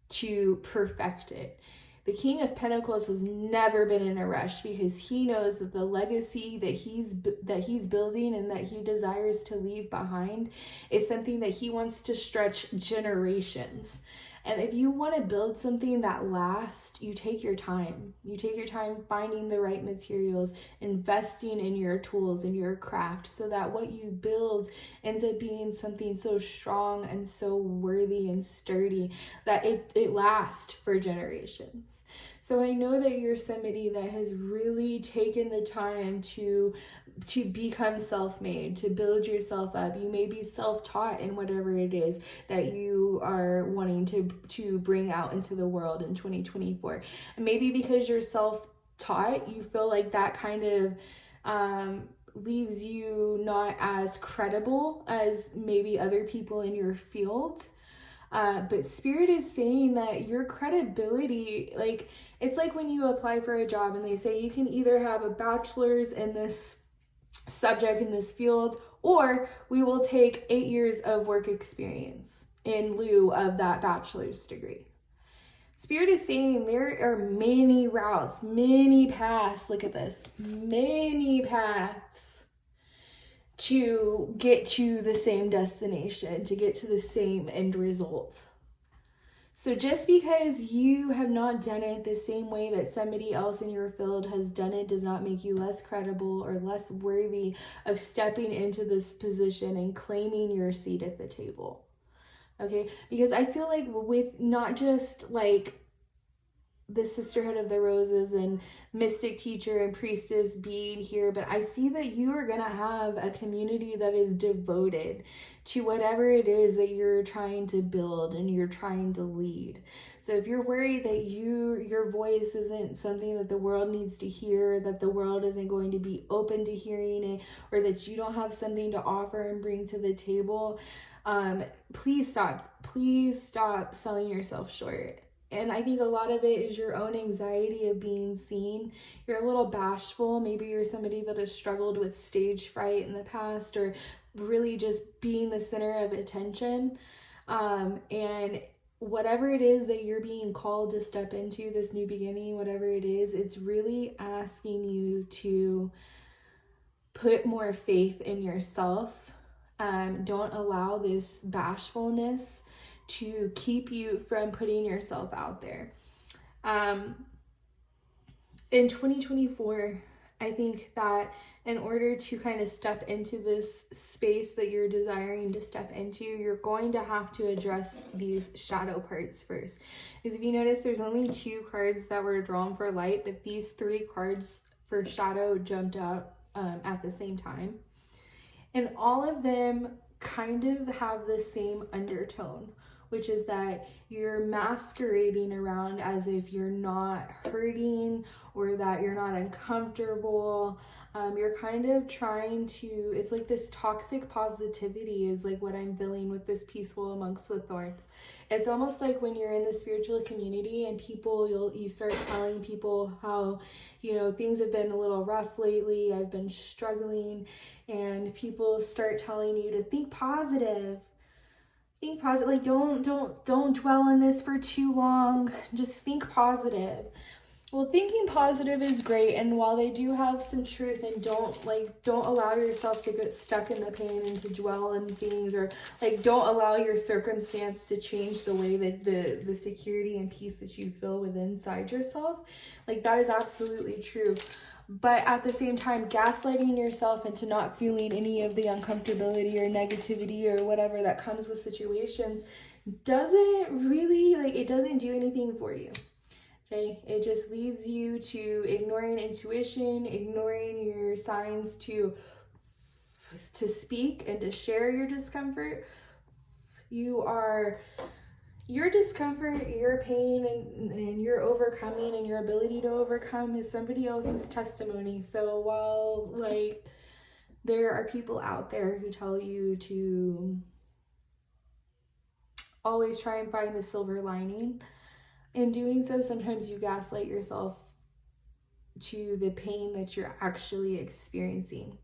to perfect it. The King of Pentacles has never been in a rush, because he knows that the legacy that he's building and that he desires to leave behind is something that he wants to stretch generations. And if you want to build something that lasts, you take your time. You take your time finding the right materials, investing in your tools and your craft, so that what you build ends up being something so strong and so worthy and sturdy that it lasts for generations. So I know that you're somebody that has really taken the time to become self-made, to build yourself up. You may be self-taught in whatever it is that you are wanting to bring out into the world in 2024. And maybe because you're self-taught, you feel like that kind of leaves you not as credible as maybe other people in your field. But Spirit is saying that your credibility, like, it's like when you apply for a job and they say you can either have a bachelor's in this subject, in this field, or we will take 8 years of work experience in lieu of that bachelor's degree. Spirit is saying there are many routes, many paths, look at this, many paths to get to the same destination, to get to the same end result. So just because you have not done it the same way that somebody else in your field has done it does not make you less credible or less worthy of stepping into this position and claiming your seat at the table. Okay? Because I feel like with not just like the Sisterhood of the Roses and Mystic Teacher and Priestess being here, but I see that you are going to have a community that is devoted to whatever it is that you're trying to build and you're trying to lead. So if you're worried that your voice isn't something that the world needs to hear, that the world isn't going to be open to hearing it, or that you don't have something to offer and bring to the table, please stop selling yourself short. And I think a lot of it is your own anxiety of being seen. You're a little bashful. Maybe you're somebody that has struggled with stage fright in the past, or really just being the center of attention. And whatever it is that you're being called to step into, this new beginning, whatever it is, it's really asking you to put more faith in yourself. Don't allow this bashfulness to keep you from putting yourself out there. In 2024, I think that in order to kind of step into this space that you're desiring to step into, you're going to have to address these shadow parts first. Because if you notice, there's only 2 cards that were drawn for light, but these 3 cards for shadow jumped out at the same time. And all of them kind of have the same undertone, which is that you're masquerading around as if you're not hurting or that you're not uncomfortable. You're kind of trying to, it's like this toxic positivity is like what I'm feeling with this peaceful amongst the thorns. It's almost like when you're in the spiritual community and you start telling people how, you know, things have been a little rough lately, I've been struggling, and people start telling you to think positive. Think positive, like don't dwell on this for too long. Just think positive. Well, thinking positive is great, and while they do have some truth, and don't allow yourself to get stuck in the pain and to dwell in things, or don't allow your circumstance to change the way that the security and peace that you feel within inside yourself. That is absolutely true. But at the same time, gaslighting yourself into not feeling any of the uncomfortability or negativity or whatever that comes with situations doesn't really, it doesn't do anything for you. Okay, it just leads you to ignoring intuition, ignoring your signs to speak and to share your discomfort. Your discomfort, your pain, and your overcoming and your ability to overcome is somebody else's testimony. So while there are people out there who tell you to always try and find the silver lining, in doing so, sometimes you gaslight yourself to the pain that you're actually experiencing.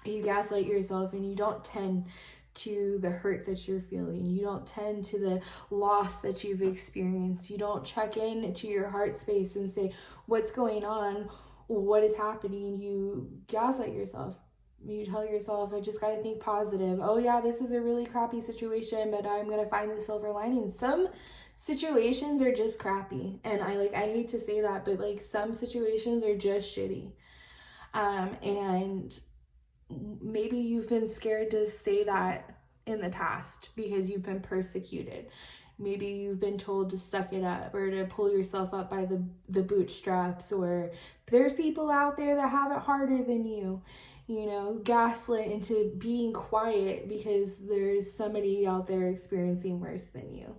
You gaslight yourself and you don't tend to the hurt that you're feeling. You don't tend to the loss that you've experienced. You don't check in to your heart space and say, what's going on? What is happening? You gaslight yourself. You tell yourself, I just got to think positive. Oh yeah, this is a really crappy situation, but I'm going to find the silver lining. Some situations are just crappy. And I hate to say that, but some situations are just shitty. And maybe you've been scared to say that in the past because you've been persecuted. Maybe you've been told to suck it up or to pull yourself up by the bootstraps, or there's people out there that have it harder than you, gaslit into being quiet because there's somebody out there experiencing worse than you.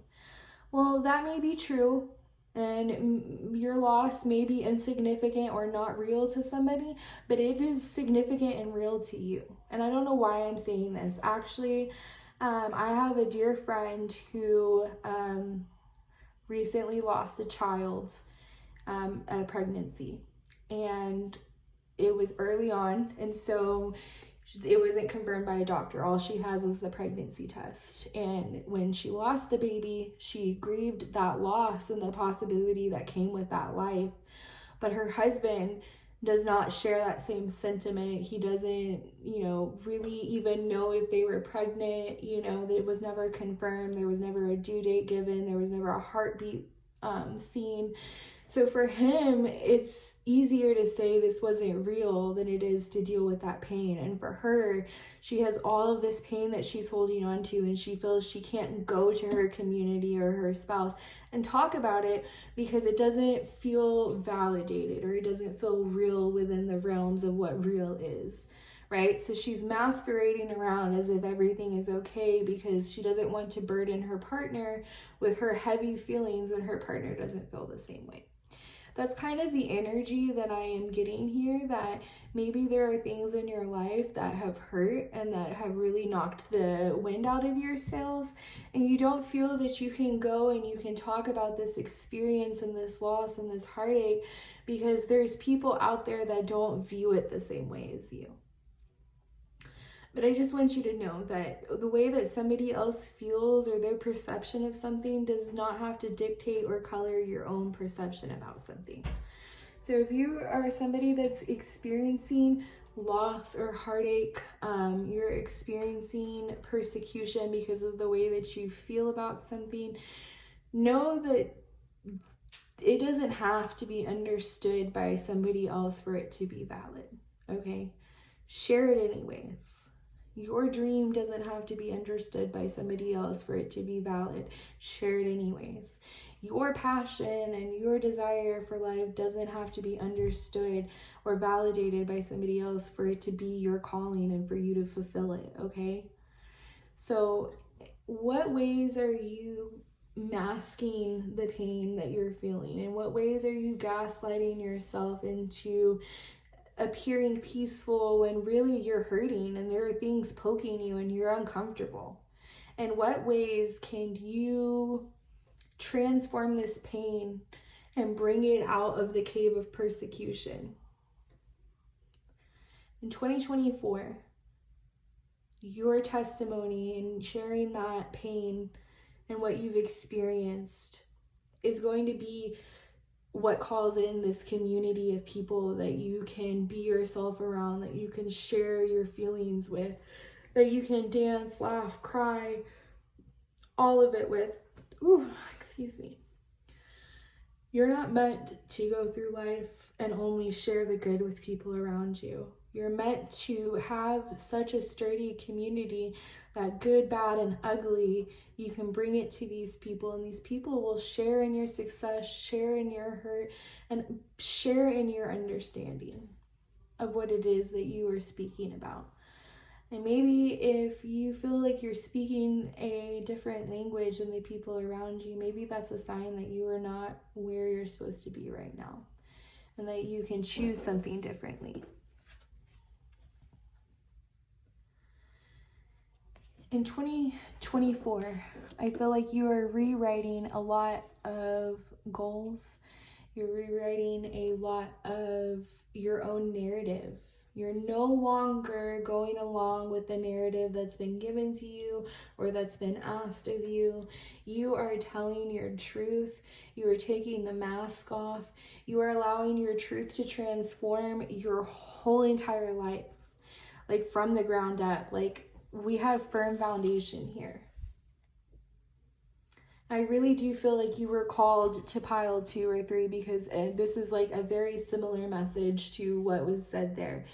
Well, that may be true, and your loss may be insignificant or not real to somebody, but it is significant and real to you. And I don't know why I'm saying this. Actually, I have a dear friend who recently lost a child, a pregnancy, and it was early on, and so it wasn't confirmed by a doctor. All she has is the pregnancy test. And when she lost the baby, she grieved that loss and the possibility that came with that life. But her husband does not share that same sentiment. He doesn't, really even know if they were pregnant. That it was never confirmed. There was never a due date given. There was never a heartbeat seen. So for him, it's easier to say this wasn't real than it is to deal with that pain. And for her, she has all of this pain that she's holding on to, and she feels she can't go to her community or her spouse and talk about it because it doesn't feel validated, or it doesn't feel real within the realms of what real is. Right? So she's masquerading around as if everything is okay because she doesn't want to burden her partner with her heavy feelings when her partner doesn't feel the same way. That's kind of the energy that I am getting here, that maybe there are things in your life that have hurt and that have really knocked the wind out of your sails, and you don't feel that you can go and you can talk about this experience and this loss and this heartache because there's people out there that don't view it the same way as you. But I just want you to know that the way that somebody else feels or their perception of something does not have to dictate or color your own perception about something. So if you are somebody that's experiencing loss or heartache, you're experiencing persecution because of the way that you feel about something, know that it doesn't have to be understood by somebody else for it to be valid, okay? Share it anyways. Your dream doesn't have to be understood by somebody else for it to be valid. Share it anyways. Your passion and your desire for life doesn't have to be understood or validated by somebody else for it to be your calling and for you to fulfill it, okay? So what ways are you masking the pain that you're feeling? In what ways are you gaslighting yourself into appearing peaceful when really you're hurting and there are things poking you and you're uncomfortable? And what ways can you transform this pain and bring it out of the cave of persecution? In 2024, your testimony and sharing that pain and what you've experienced is going to be what calls in this community of people that you can be yourself around, that you can share your feelings with, that you can dance, laugh, cry, all of it with. Ooh, excuse me. You're not meant to go through life and only share the good with people around you. You're meant to have such a sturdy community that good, bad, and ugly, you can bring it to these people, and these people will share in your success, share in your hurt, and share in your understanding of what it is that you are speaking about. And maybe if you feel like you're speaking a different language than the people around you, maybe that's a sign that you are not where you're supposed to be right now, and that you can choose something differently. In 2024, I feel like you are rewriting a lot of goals. You're rewriting a lot of your own narrative. You're no longer going along with the narrative that's been given to you or that's been asked of you. You are telling your truth. You are taking the mask off. You are allowing your truth to transform your whole entire life, like from the ground up. Like, we have firm foundation here. I really do feel like you were called to pile 2 or 3, because this is like a very similar message to what was said there.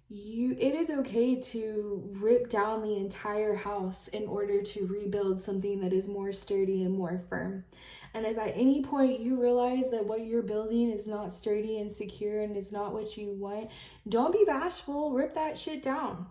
It is okay to rip down the entire house in order to rebuild something that is more sturdy and more firm. And if at any point you realize that what you're building is not sturdy and secure and is not what you want, don't be bashful, rip that shit down.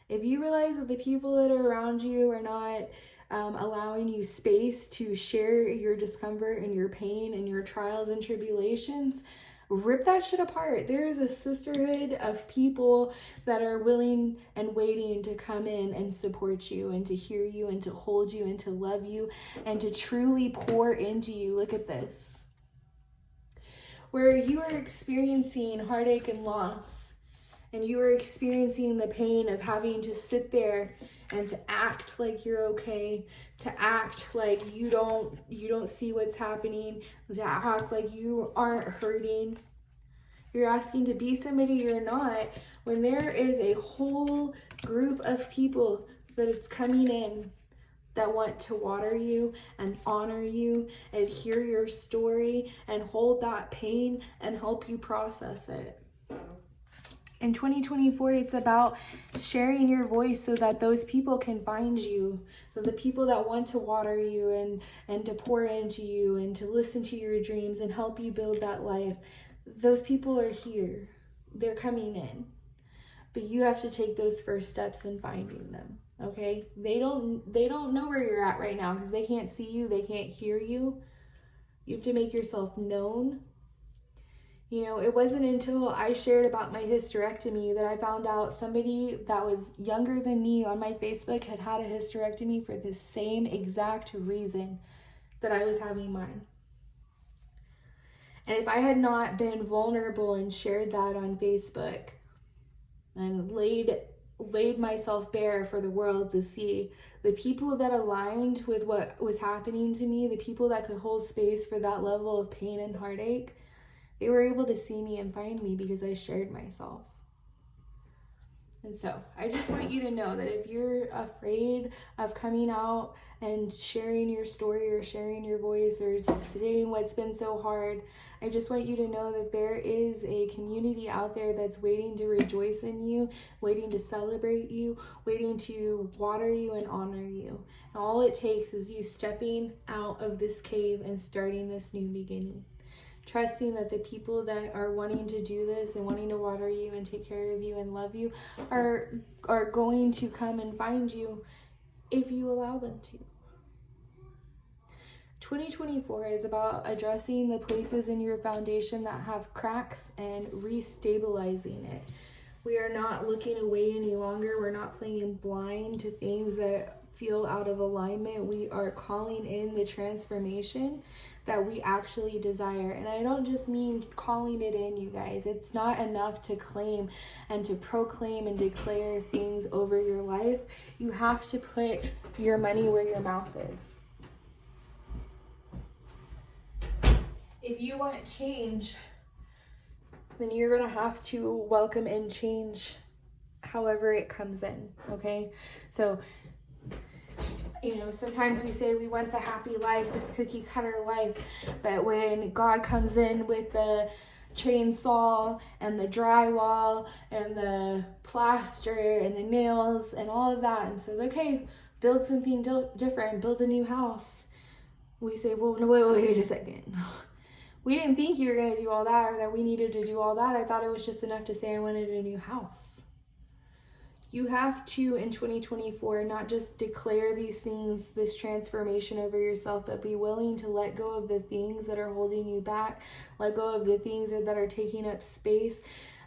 If you realize that the people that are around you are not allowing you space to share your discomfort and your pain and your trials and tribulations, rip that shit apart. There is a sisterhood of people that are willing and waiting to come in and support you and to hear you and to hold you and to love you and to truly pour into you. Look at this. Where you are experiencing heartache and loss, and you are experiencing the pain of having to sit there and to act like you're okay, to act like you don't see what's happening, to act like you aren't hurting. You're asking to be somebody you're not, when there is a whole group of people that it's coming in that want to water you and honor you and hear your story and hold that pain and help you process it. In 2024, it's about sharing your voice so that those people can find you. So the people that want to water you and to pour into you and to listen to your dreams and help you build that life, those people are here. They're coming in. But you have to take those first steps in finding them, okay? They don't know where you're at right now because they can't see you, they can't hear you. You have to make yourself known. You know, it wasn't until I shared about my hysterectomy that I found out somebody that was younger than me on my Facebook had had a hysterectomy for the same exact reason that I was having mine. And if I had not been vulnerable and shared that on Facebook and laid myself bare for the world to see, the people that aligned with what was happening to me, the people that could hold space for that level of pain and heartache, they were able to see me and find me because I shared myself. And so I just want you to know that if you're afraid of coming out and sharing your story or sharing your voice or saying what's been so hard, I just want you to know that there is a community out there that's waiting to rejoice in you, waiting to celebrate you, waiting to water you and honor you. And all it takes is you stepping out of this cave and starting this new beginning. Trusting that the people that are wanting to do this and wanting to water you and take care of you and love you are going to come and find you if you allow them to. 2024 is about addressing the places in your foundation that have cracks and restabilizing it. We are not looking away any longer. We're not playing blind to things that feel out of alignment. We are calling in the transformation that we actually desire. And I don't just mean calling it in, you guys. It's not enough to claim and to proclaim and declare things over your life. You have to put your money where your mouth is. if you want change, then you're going to have to welcome in change however it comes in, okay? So, you know, sometimes we say we want the happy life, this cookie cutter life, but when God comes in with the chainsaw and the drywall and the plaster and the nails and all of that and says, okay, build something different, build a new house, we say, well, no, wait a second. We didn't think you were going to do all that, or that we needed to do all that. I thought it was just enough to say I wanted a new house. You have to, in 2024, not just declare these things, this transformation over yourself, but be willing to let go of the things that are holding you back, let go of the things that are taking up space.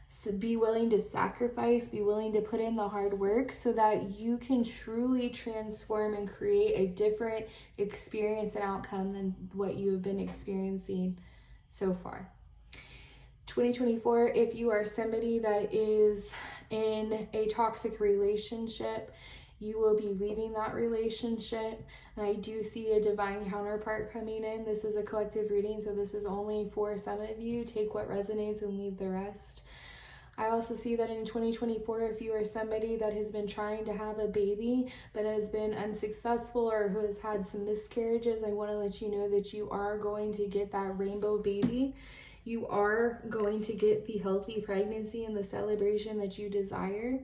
So be willing to sacrifice, be willing to put in the hard work so that you can truly transform and create a different experience and outcome than what you have been experiencing so far. 2024, if you are somebody that is in a toxic relationship, you will be leaving that relationship. And I do see a divine counterpart coming in. This is a collective reading, so this is only for some of you. Take what resonates and leave the rest. I also see that in 2024, if you are somebody that has been trying to have a baby but has been unsuccessful or who has had some miscarriages, I want to let you know that you are going to get that rainbow baby. You are going to get the healthy pregnancy and the celebration that you desire.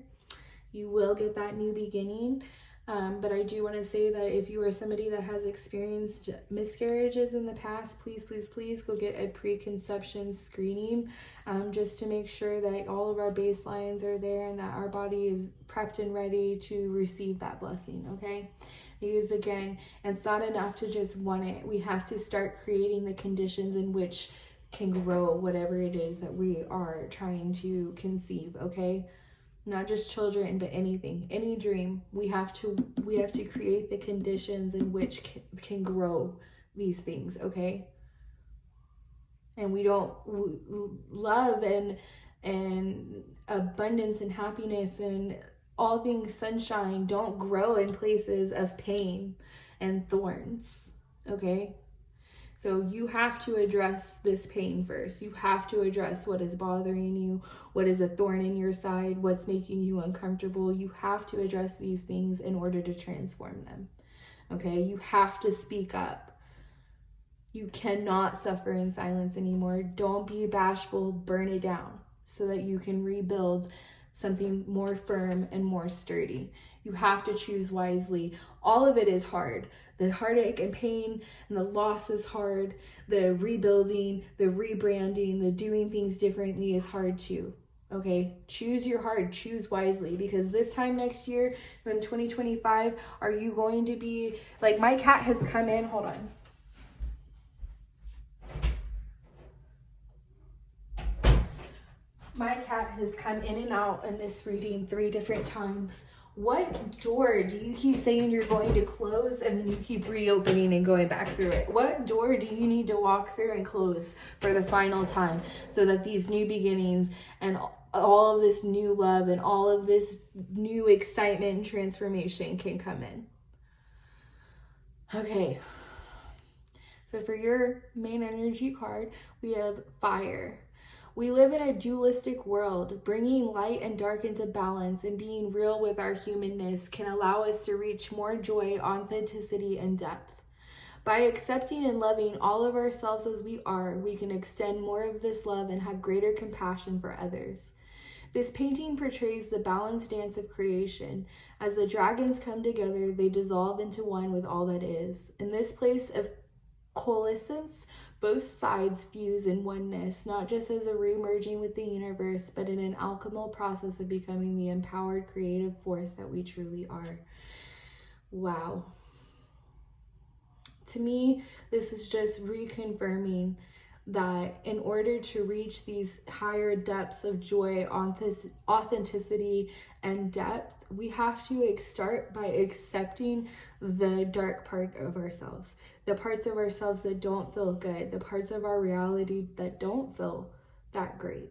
You will get that new beginning. But I do want to say that if you are somebody that has experienced miscarriages in the past, please go get a preconception screening, just to make sure that all of our baselines are there and that our body is prepped and ready to receive that blessing, okay? Because again, it's not enough to just want it. We have to start creating the conditions in which can grow whatever it is that we are trying to conceive, okay? Not just children, but anything, any dream. We have to create the conditions in which can grow these things, okay? And we don't love and abundance and happiness and all things sunshine don't grow in places of pain and thorns, okay? So you have to address this pain first. You have to address what is bothering you, what is a thorn in your side, what's making you uncomfortable. You have to address these things in order to transform them, okay? You have to speak up. You cannot suffer in silence anymore. Don't be bashful, burn it down so that you can rebuild something more firm and more sturdy. You have to choose wisely. All of it is hard. The heartache and pain and the loss is hard. The rebuilding, the rebranding, the doing things differently is hard too. Okay, choose your heart, choose wisely, because this time next year, in 2025, are you going to be, like my cat has come in, hold on. My cat has come in and out in this reading 3 different times. What door do you keep saying you're going to close and then you keep reopening and going back through it? What door do you need to walk through and close for the final time so that these new beginnings and all of this new love and all of this new excitement and transformation can come in? Okay. So for your main energy card, we have fire. We live in a dualistic world. Bringing light and dark into balance and being real with our humanness can allow us to reach more joy, authenticity, and depth. By accepting and loving all of ourselves as we are, we can extend more of this love and have greater compassion for others. This painting portrays the balanced dance of creation. As the dragons come together, they dissolve into one with all that is. In this place of coalescence, both sides fuse in oneness, not just as a re-merging with the universe, but in an alchemical process of becoming the empowered creative force that we truly are. Wow. To me, this is just reconfirming that in order to reach these higher depths of joy, authenticity, and depth, we have to start by accepting the dark part of ourselves, the parts of ourselves that don't feel good, the parts of our reality that don't feel that great.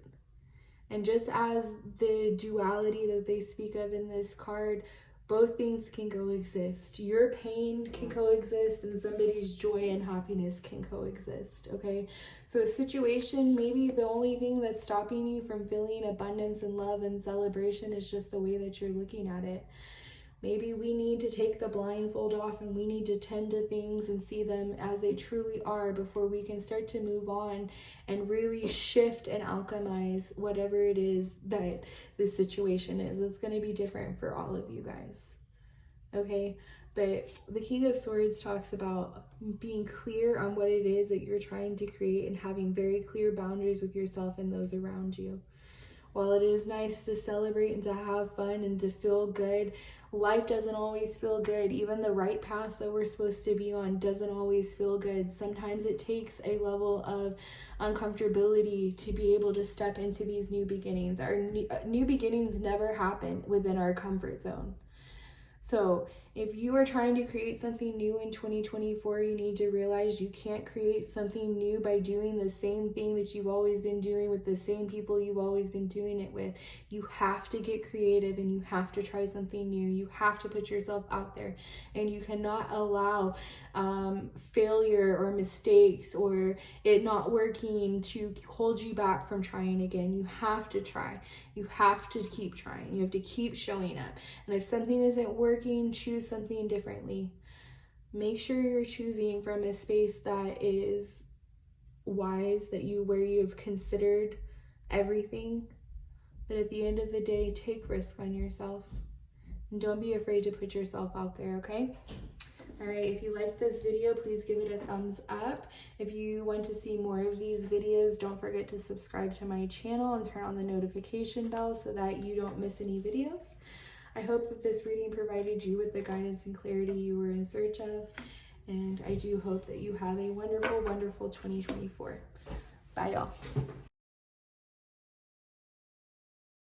And just as the duality that they speak of in this card, Both things can coexist. Your pain can coexist and somebody's joy and happiness can coexist, okay? So a situation, maybe the only thing that's stopping you from feeling abundance and love and celebration is just the way that you're looking at it. Maybe we need to take the blindfold off and we need to tend to things and see them as they truly are before we can start to move on and really shift and alchemize whatever it is that the situation is. It's going to be different for all of you guys, okay? But the King of Swords talks about being clear on what it is that you're trying to create and having very clear boundaries with yourself and those around you. While it is nice to celebrate and to have fun and to feel good, life doesn't always feel good. Even the right path that we're supposed to be on doesn't always feel good. Sometimes it takes a level of uncomfortability to be able to step into these new beginnings. Our new beginnings never happen within our comfort zone. So if you are trying to create something new in 2024, you need to realize you can't create something new by doing the same thing that you've always been doing with the same people you've always been doing it with. You have to get creative and you have to try something new. You have to put yourself out there, and you cannot allow failure or mistakes or it not working to hold you back from trying again. You have to try. You have to keep trying. You have to keep showing up. And if something isn't working, choose something differently. Make sure you're choosing from a space that is wise, where you've considered everything. But at the end of the day, take risk on yourself. And don't be afraid to put yourself out there, okay? All right, if you like this video, please give it a thumbs up. If you want to see more of these videos, don't forget to subscribe to my channel and turn on the notification bell so that you don't miss any videos. I hope that this reading provided you with the guidance and clarity you were in search of, and I do hope that you have a wonderful, wonderful 2024. Bye, y'all.